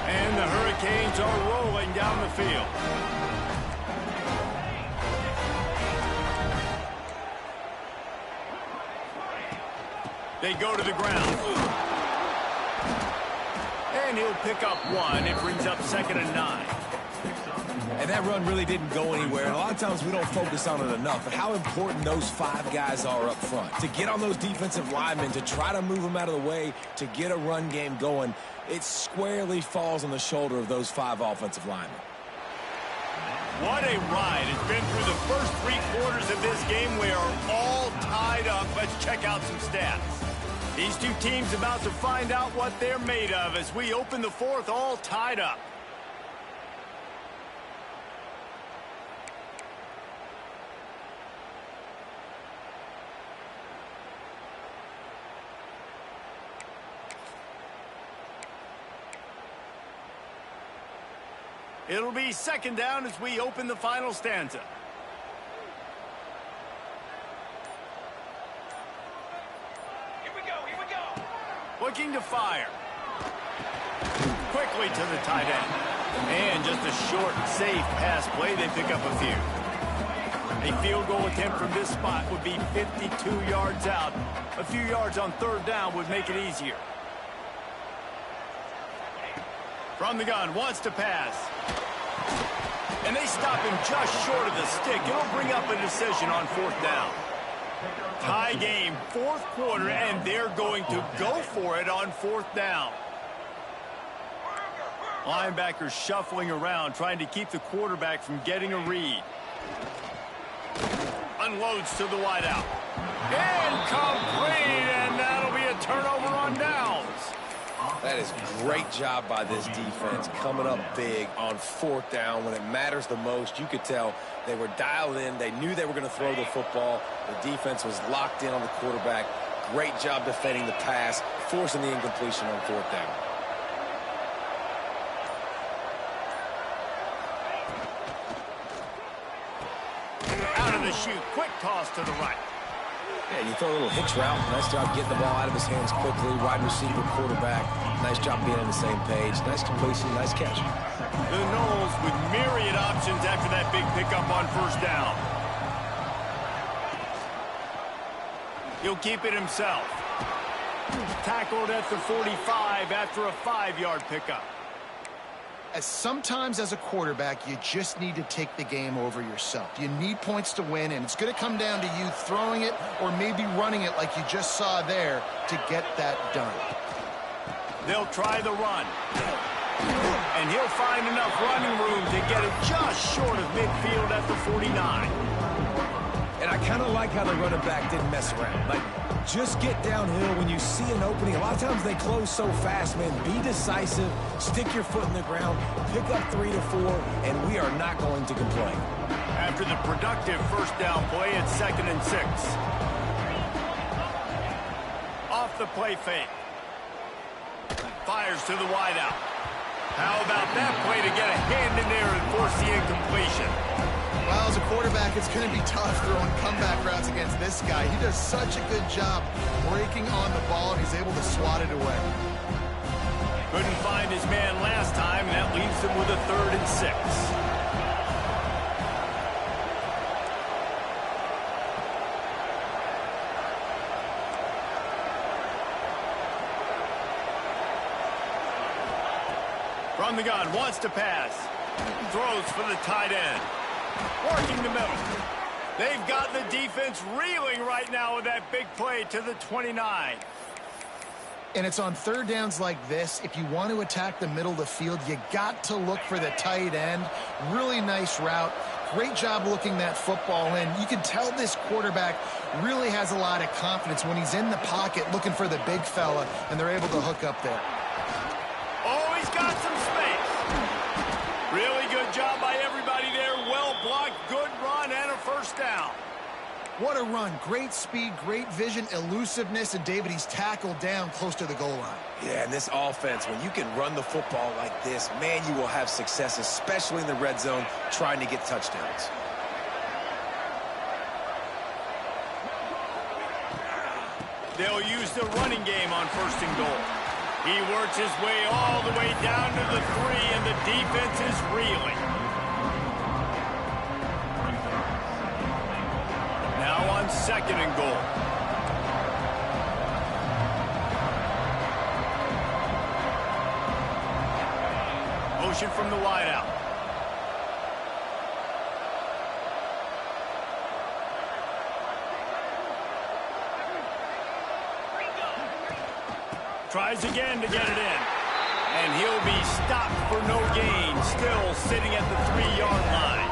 And the Hurricanes are rolling down the field. They go to the ground. And he'll pick up 1. It brings up 2nd and 9. And that run really didn't go anywhere. And a lot of times we don't focus on it enough. But how important those 5 guys are up front. To get on those defensive linemen, to try to move them out of the way, to get a run game going, it squarely falls on the shoulder of those 5 offensive linemen. What a ride. It's been through the first 3 quarters of this game. We are all tied up. Let's check out some stats. These two teams about to find out what they're made of as we open the 4th all tied up. It'll be 2nd down as we open the final stanza. Here we go. Looking to fire. Quickly to the tight end. And just a short, safe pass play. They pick up a few. A field goal attempt from this spot would be 52 yards out. A few yards on 3rd down would make it easier. From the gun, wants to pass. And they stop him just short of the stick. It'll bring up a decision on 4th down. Tie game, 4th quarter, and they're going to go for it on 4th down. Linebackers shuffling around, trying to keep the quarterback from getting a read. Unloads to the wideout. Incomplete, and that'll be a turnover on downs. That is great job by this defense, coming up big on 4th down when it matters the most. You could tell they were dialed in. They knew they were going to throw the football. The defense was locked in on the quarterback. Great job defending the pass, forcing the incompletion on 4th down. Out of the chute, quick toss to the right. Yeah, you throw a little hitch route. Nice job getting the ball out of his hands quickly. Wide receiver, quarterback. Nice job being on the same page. Nice completion, nice catch. The Knowles with myriad options after that big pickup on 1st down. He'll keep it himself. Tackled at the 45 after a 5-yard pickup. Sometimes as a quarterback, you just need to take the game over yourself. You need points to win, and it's going to come down to you throwing it or maybe running it like you just saw there to get that done. They'll try the run. And he'll find enough running room to get it just short of midfield at the 49. And I kind of like how the running back didn't mess around. Like, just get downhill when you see an opening. A lot of times they close so fast, man. Be decisive, stick your foot in the ground, pick up 3 to 4, and we are not going to complain. After the productive 1st down play, it's 2nd and 6. Off the play fake. Fires to the wideout. How about that play to get a hand in there and force the incompletion? Well, as a quarterback, it's going to be tough throwing comeback routes against this guy. He does such a good job breaking on the ball, and he's able to swat it away. Couldn't find his man last time, and that leaves him with a 3rd and 6. From the gun, wants to pass. Throws for the tight end. Working the middle. They've got the defense reeling right now with that big play to the 29. And it's on 3rd downs like this. If you want to attack the middle of the field, you got to look for the tight end. Really nice route. Great job looking that football in. You can tell this quarterback really has a lot of confidence when he's in the pocket looking for the big fella, and they're able to hook up there. Oh, he's got some space. Really good job by everybody there. Well blocked, good run, and a 1st down. What a run. Great speed, great vision, elusiveness, and David, he's tackled down close to the goal line. Yeah, and this offense, when you can run the football like this, man, you will have success, especially in the red zone, trying to get touchdowns. They'll use the running game on 1st and goal. He works his way all the way down to the 3, and the defense is reeling. Now on 2nd and goal. Motion from the wideout. Tries again to get it in. And he'll be stopped for no gain. Still sitting at the 3-yard line.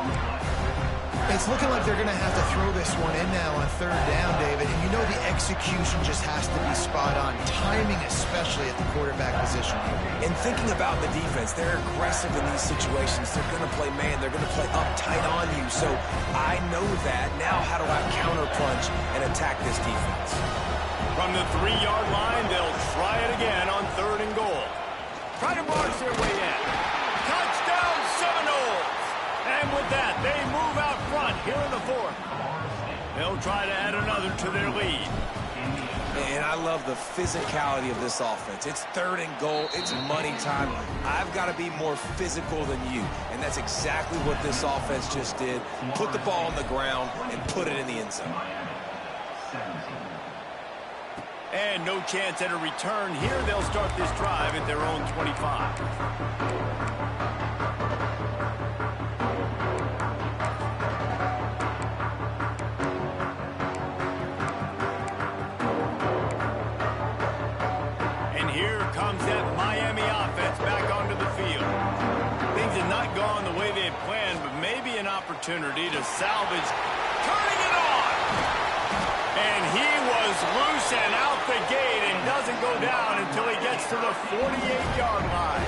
It's looking like they're going to have to throw this one in now on 3rd down, David. And you know the execution just has to be spot on. Timing especially at the quarterback position. And thinking about the defense, they're aggressive in these situations. They're going to play man. They're going to play up tight on you. So I know that. Now how do I counterpunch and attack this defense? From the 3-yard line, they'll try it again on 3rd and goal. Try to march their way in. Touchdown, Seminoles! And with that, they move out front here in the 4th. They'll try to add another to their lead. And I love the physicality of this offense. It's 3rd and goal. It's money time. I've got to be more physical than you. And that's exactly what this offense just did. Put the ball on the ground and put it in the end zone. And no chance at a return here. They'll start this drive at their own 25. And here comes that Miami offense back onto the field. Things had not gone the way they had planned, but maybe an opportunity to salvage. Turning it on! And he was loose and out the gate and doesn't go down until he gets to the 48-yard line.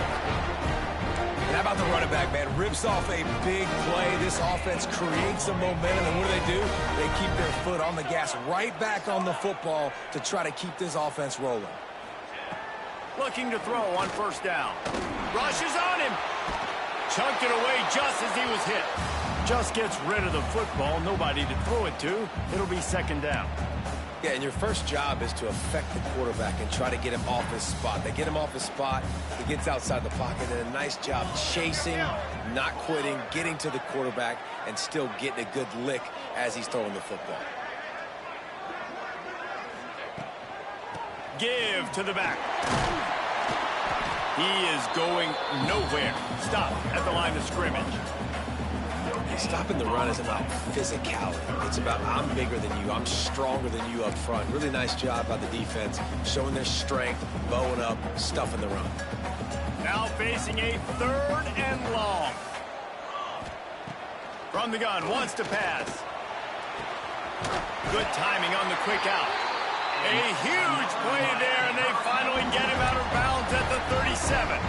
And how about the running back, man? Rips off a big play. This offense creates some momentum, and what do? They keep their foot on the gas right back on the football to try to keep this offense rolling. Looking to throw on first down. Rushes on him. Chunked it away just as he was hit. Just gets rid of the football. Nobody to throw it to. It'll be second down. Yeah, and your first job is to affect the quarterback and try to get him off his spot. They get him off his spot. He gets outside the pocket. And a nice job chasing, not quitting, getting to the quarterback, and still getting a good lick as he's throwing the football. Give to the back. He is going nowhere. Stop at the line of scrimmage. Stopping the run is about physicality. It's about I'm bigger than you. I'm stronger than you up front. Really nice job by the defense, showing their strength, bowing up, stuffing the run. Now facing a third and long. From the gun, wants to pass. Good timing on the quick out. A huge play there, and they finally get him out of bounds at the 37.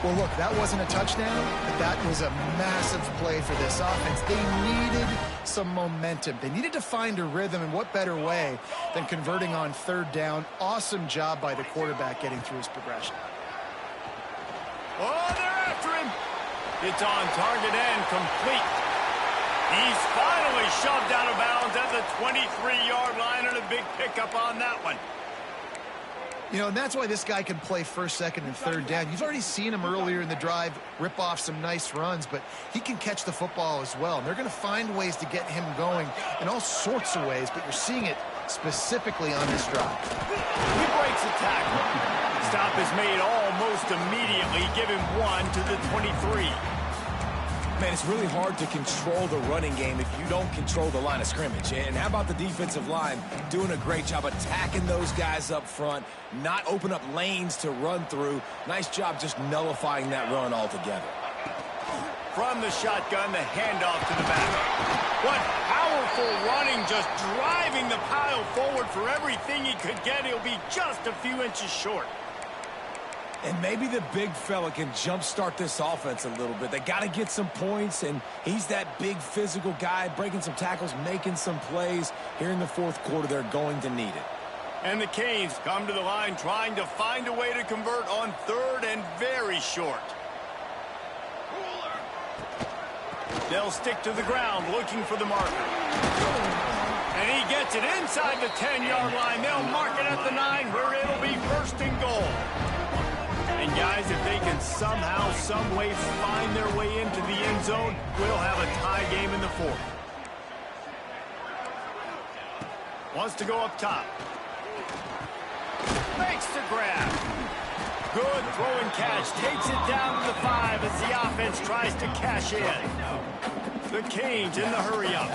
Well, look, that wasn't a touchdown, but that was a massive play for this offense. They needed some momentum. They needed to find a rhythm, and what better way than converting on third down. Awesome job by the quarterback getting through his progression. Oh, they're after him. It's on target and complete. He's finally shoved out of bounds at the 23-yard line, and a big pickup on that one. You know, and that's why this guy can play first, second, and third down. You've already seen him earlier in the drive rip off some nice runs, but he can catch the football as well. And they're going to find ways to get him going in all sorts of ways, but you're seeing it specifically on this drive. He breaks a tackle. Stop is made almost immediately. Give him one to the 23. Man, it's really hard to control the running game if you don't control the line of scrimmage. And how about the defensive line doing a great job attacking those guys up front, not open up lanes to run through. Nice job just nullifying that run altogether. From the shotgun, the handoff to the back. What powerful running, just driving the pile forward for everything he could get. He'll be just a few inches short. And maybe the big fella can jumpstart this offense a little bit. They got to get some points, and he's that big physical guy, breaking some tackles, making some plays. Here in the fourth quarter, they're going to need it. And the Canes come to the line trying to find a way to convert on third and very short. They'll stick to the ground looking for the marker. And he gets it inside the 10-yard line. They'll mark it at the 9 where it'll be first and goal. And guys, if they can somehow, some way find their way into the end zone, we'll have a tie game in the fourth. Wants to go up top. Makes the grab. Good throw and catch. Takes it down to the 5 as the offense tries to cash in. The Canes in the hurry-up.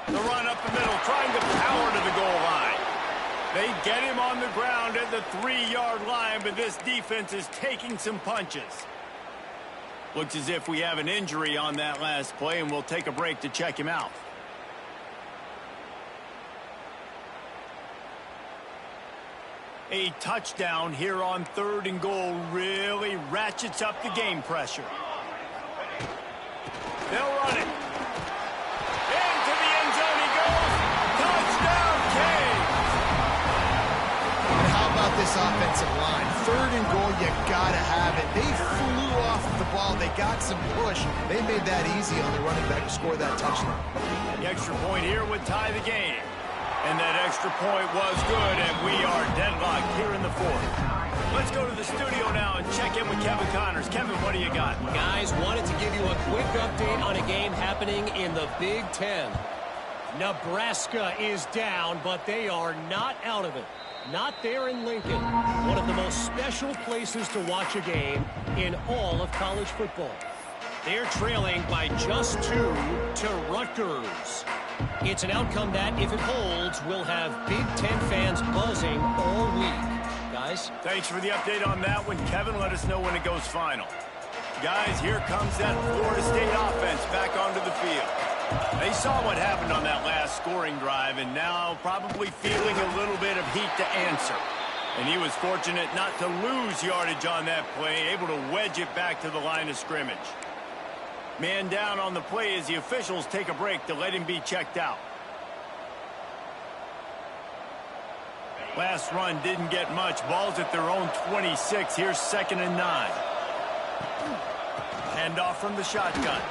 The run up the middle, trying to power to the goal line. They get him on the ground at the 3-yard line, but this defense is taking some punches. Looks as if we have an injury on that last play, and we'll take a break to check him out. A touchdown here on third and goal really ratchets up the game pressure. They'll run it. This offensive line, third and goal, you gotta have it. They flew off the ball. They got some push. They made that easy on the running back to score that touchdown. The extra point here would tie the game. And that extra point was good, and we are deadlocked here in the fourth. Let's go to the studio now and check check in with Kevin Connors. Kevin, what do you got? Guys, wanted to give you a quick update on a game happening in the Big Ten. Nebraska is down, but they are not out of it. Not there in Lincoln, one of the most special places to watch a game in all of college football. They're trailing by just 2 to Rutgers. It's an outcome that, if it holds, will have Big Ten fans buzzing all week. Guys? Thanks for the update on that one, Kevin. Let us know when it goes final. Guys, here comes that Florida State offense back onto the field. They saw what happened on that last scoring drive, and now probably feeling a little bit of heat to answer. And he was fortunate not to lose yardage on that play, able to wedge it back to the line of scrimmage. Man down on the play as the officials take a break to let him be checked out. Last run didn't get much. Ball's at their own 26. Here's 2nd and 9. Handoff from the shotgun.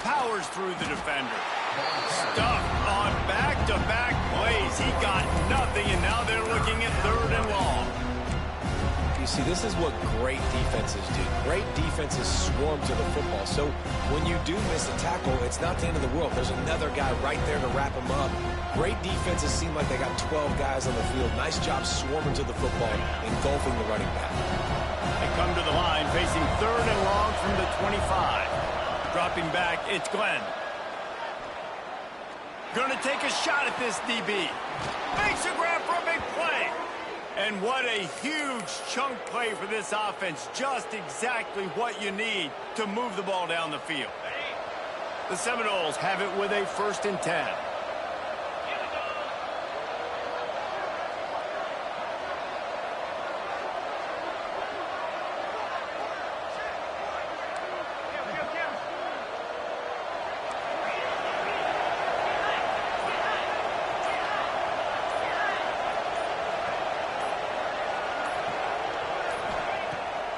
Powers through the defender. Stuffed on back-to-back plays. He got nothing, and now they're looking at 3rd and long. You see, this is what great defenses do. Great defenses swarm to the football. So when you do miss a tackle, it's not the end of the world. There's another guy right there to wrap him up. Great defenses seem like they got 12 guys on the field. Nice job swarming to the football, engulfing the running back. They come to the line, facing 3rd and long from the 25. Dropping back, it's Glenn. Going to take a shot at this DB. Makes a grab for a big play. And what a huge chunk play for this offense. Just exactly what you need to move the ball down the field. The Seminoles have it with a 1st and 10.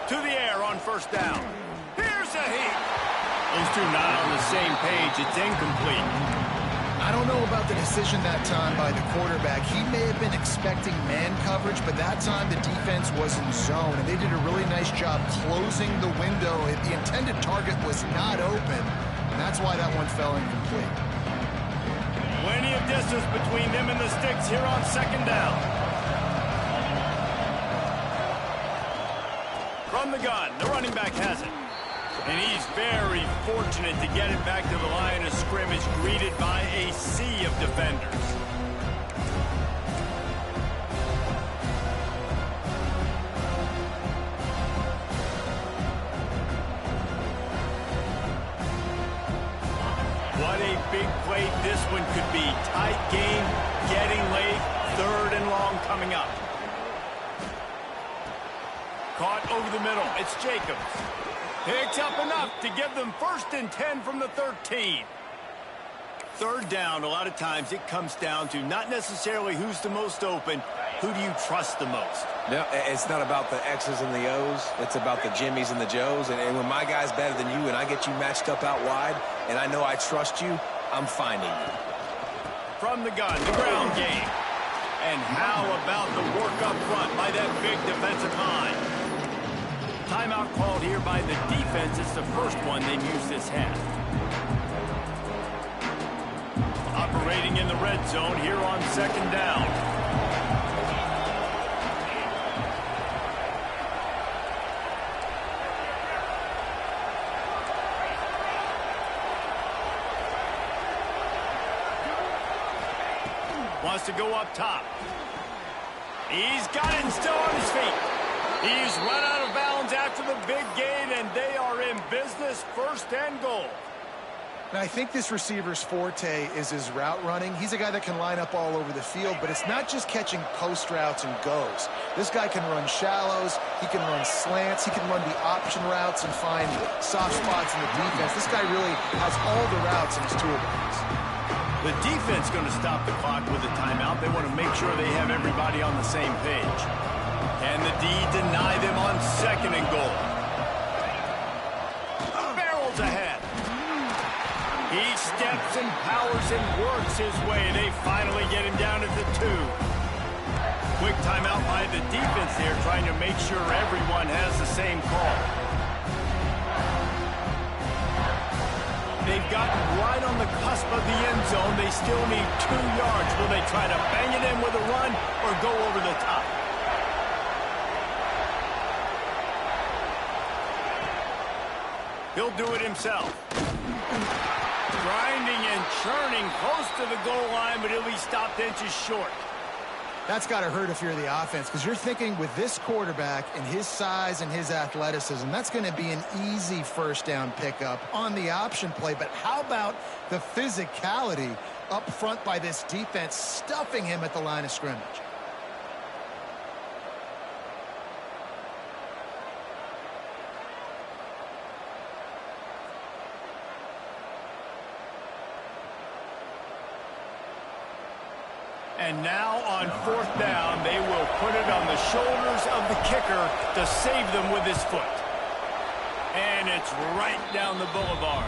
To the air on 1st down. Here's a heat. Those two not on the same page. It's incomplete. I don't know about the decision that time by the quarterback. He may have been expecting man coverage, but that time the defense was in zone, and they did a really nice job closing the window. The intended target was not open, and that's why that one fell incomplete. Plenty of distance between them and the sticks here on 2nd down. From the gun, the running back has it. And he's very fortunate to get it back to the line of scrimmage, greeted by a sea of defenders. What a big play this one could be. Tight game, getting late, 3rd and long coming up. Caught over the middle. It's Jacobs. Picks up enough to give them 1st and 10 from the 13. 3rd down, a lot of times it comes down to not necessarily who's the most open, who do you trust the most? No, it's not about the X's and the O's. It's about the Jimmies and the Joes. And when my guy's better than you and I get you matched up out wide and I know I trust you, I'm finding you. From the gun, the ground game. And how about the work up front by that big defensive line? Timeout called here by the defense. It's the first one they've used this half. Operating in the red zone here on 2nd down. Wants to go up top. He's got it and still on his feet. He's run out of bounds after the big gain, and they are in business, 1st and goal. Now, I think this receiver's forte is his route running. He's a guy that can line up all over the field, but it's not just catching post routes and goes. This guy can run shallows, he can run slants, he can run the option routes and find soft spots in the defense. This guy really has all the routes in his toolbox. The defense going to stop the clock with a timeout. They want to make sure they have everybody on the same page. And the D deny them on 2nd and goal. Barrels ahead. He steps and powers and works his way. They finally get him down at the 2. Quick timeout by the defense there, trying to make sure everyone has the same call. gotten right on the cusp of the end zone. They still need 2 yards. Will they try to bang it in with a run or go over the top? He'll do it himself. Grinding and churning close to the goal line, but he'll be stopped inches short. That's got to hurt if you're the offense, because you're thinking with this quarterback and his size and his athleticism, that's going to be an easy first down pickup on the option play. But how about the physicality up front by this defense, stuffing him at the line of scrimmage? And now on 4th down, they will put it on the shoulders of the kicker to save them with his foot. And it's right down the boulevard.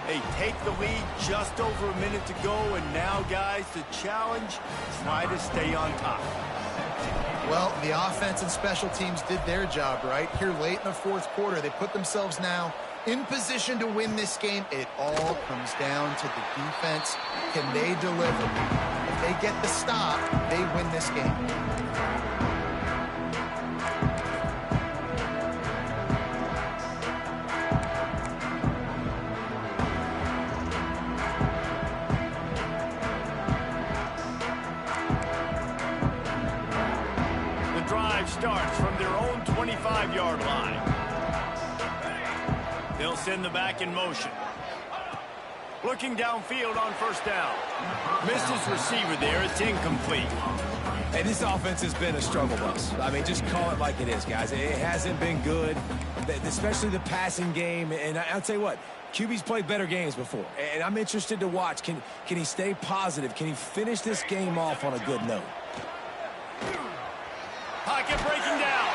They take the lead just over a minute to go, and now, guys, the challenge, try to stay on top. Well, the offense and special teams did their job right here late in the 4th quarter. They put themselves now in position to win this game. It all comes down to the defense. Can they deliver? If they get the stop, they win this game. The drive starts from their own 25-yard line. They'll send the back in motion. Looking downfield on 1st down. Missed his receiver there. It's incomplete. Hey, this offense has been a struggle bus. I mean, just call it like it is, guys. It hasn't been good, especially the passing game. And I'll tell you what, QB's played better games before. And I'm interested to watch. Can he stay positive? Can he finish this game off on a good note? Pocket breaking down.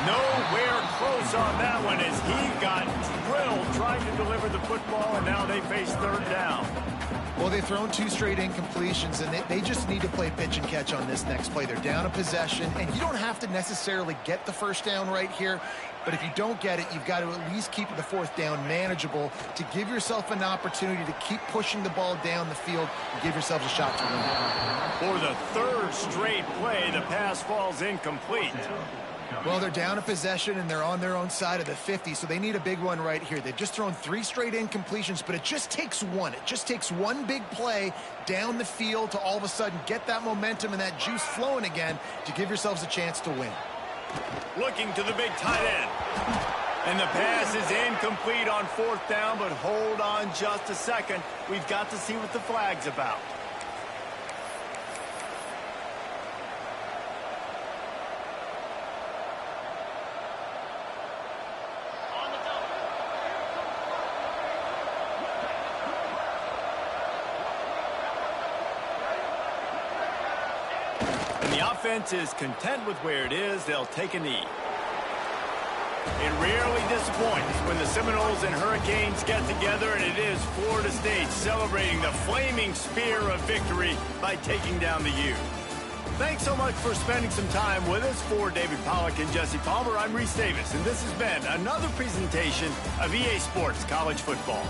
Nowhere close on that one as he got drilled trying to deliver the football, and now they face 3rd down. Well, they've thrown 2 straight incompletions, and they just need to play pitch and catch on this next play. They're down a possession, and you don't have to necessarily get the 1st down right here, but if you don't get it, you've got to at least keep the 4th down manageable to give yourself an opportunity to keep pushing the ball down the field and give yourselves a shot to win. For the 3rd straight play, the pass falls incomplete. Well, they're down a possession, and they're on their own side of the 50, so they need a big one right here. They've just thrown 3 straight incompletions, but it just takes one. It just takes one big play down the field to all of a sudden get that momentum and that juice flowing again to give yourselves a chance to win. Looking to the big tight end. And the pass is incomplete on 4th down, but hold on just a second. We've got to see what the flag's about. Offense is content with where it is. They'll take a knee. It rarely disappoints when the Seminoles and Hurricanes get together, and it is Florida State celebrating the flaming spear of victory by taking down the U. Thanks so much for spending some time with us. For David Pollack and Jesse Palmer, I'm Reese Davis, and this has been another presentation of EA Sports College Football.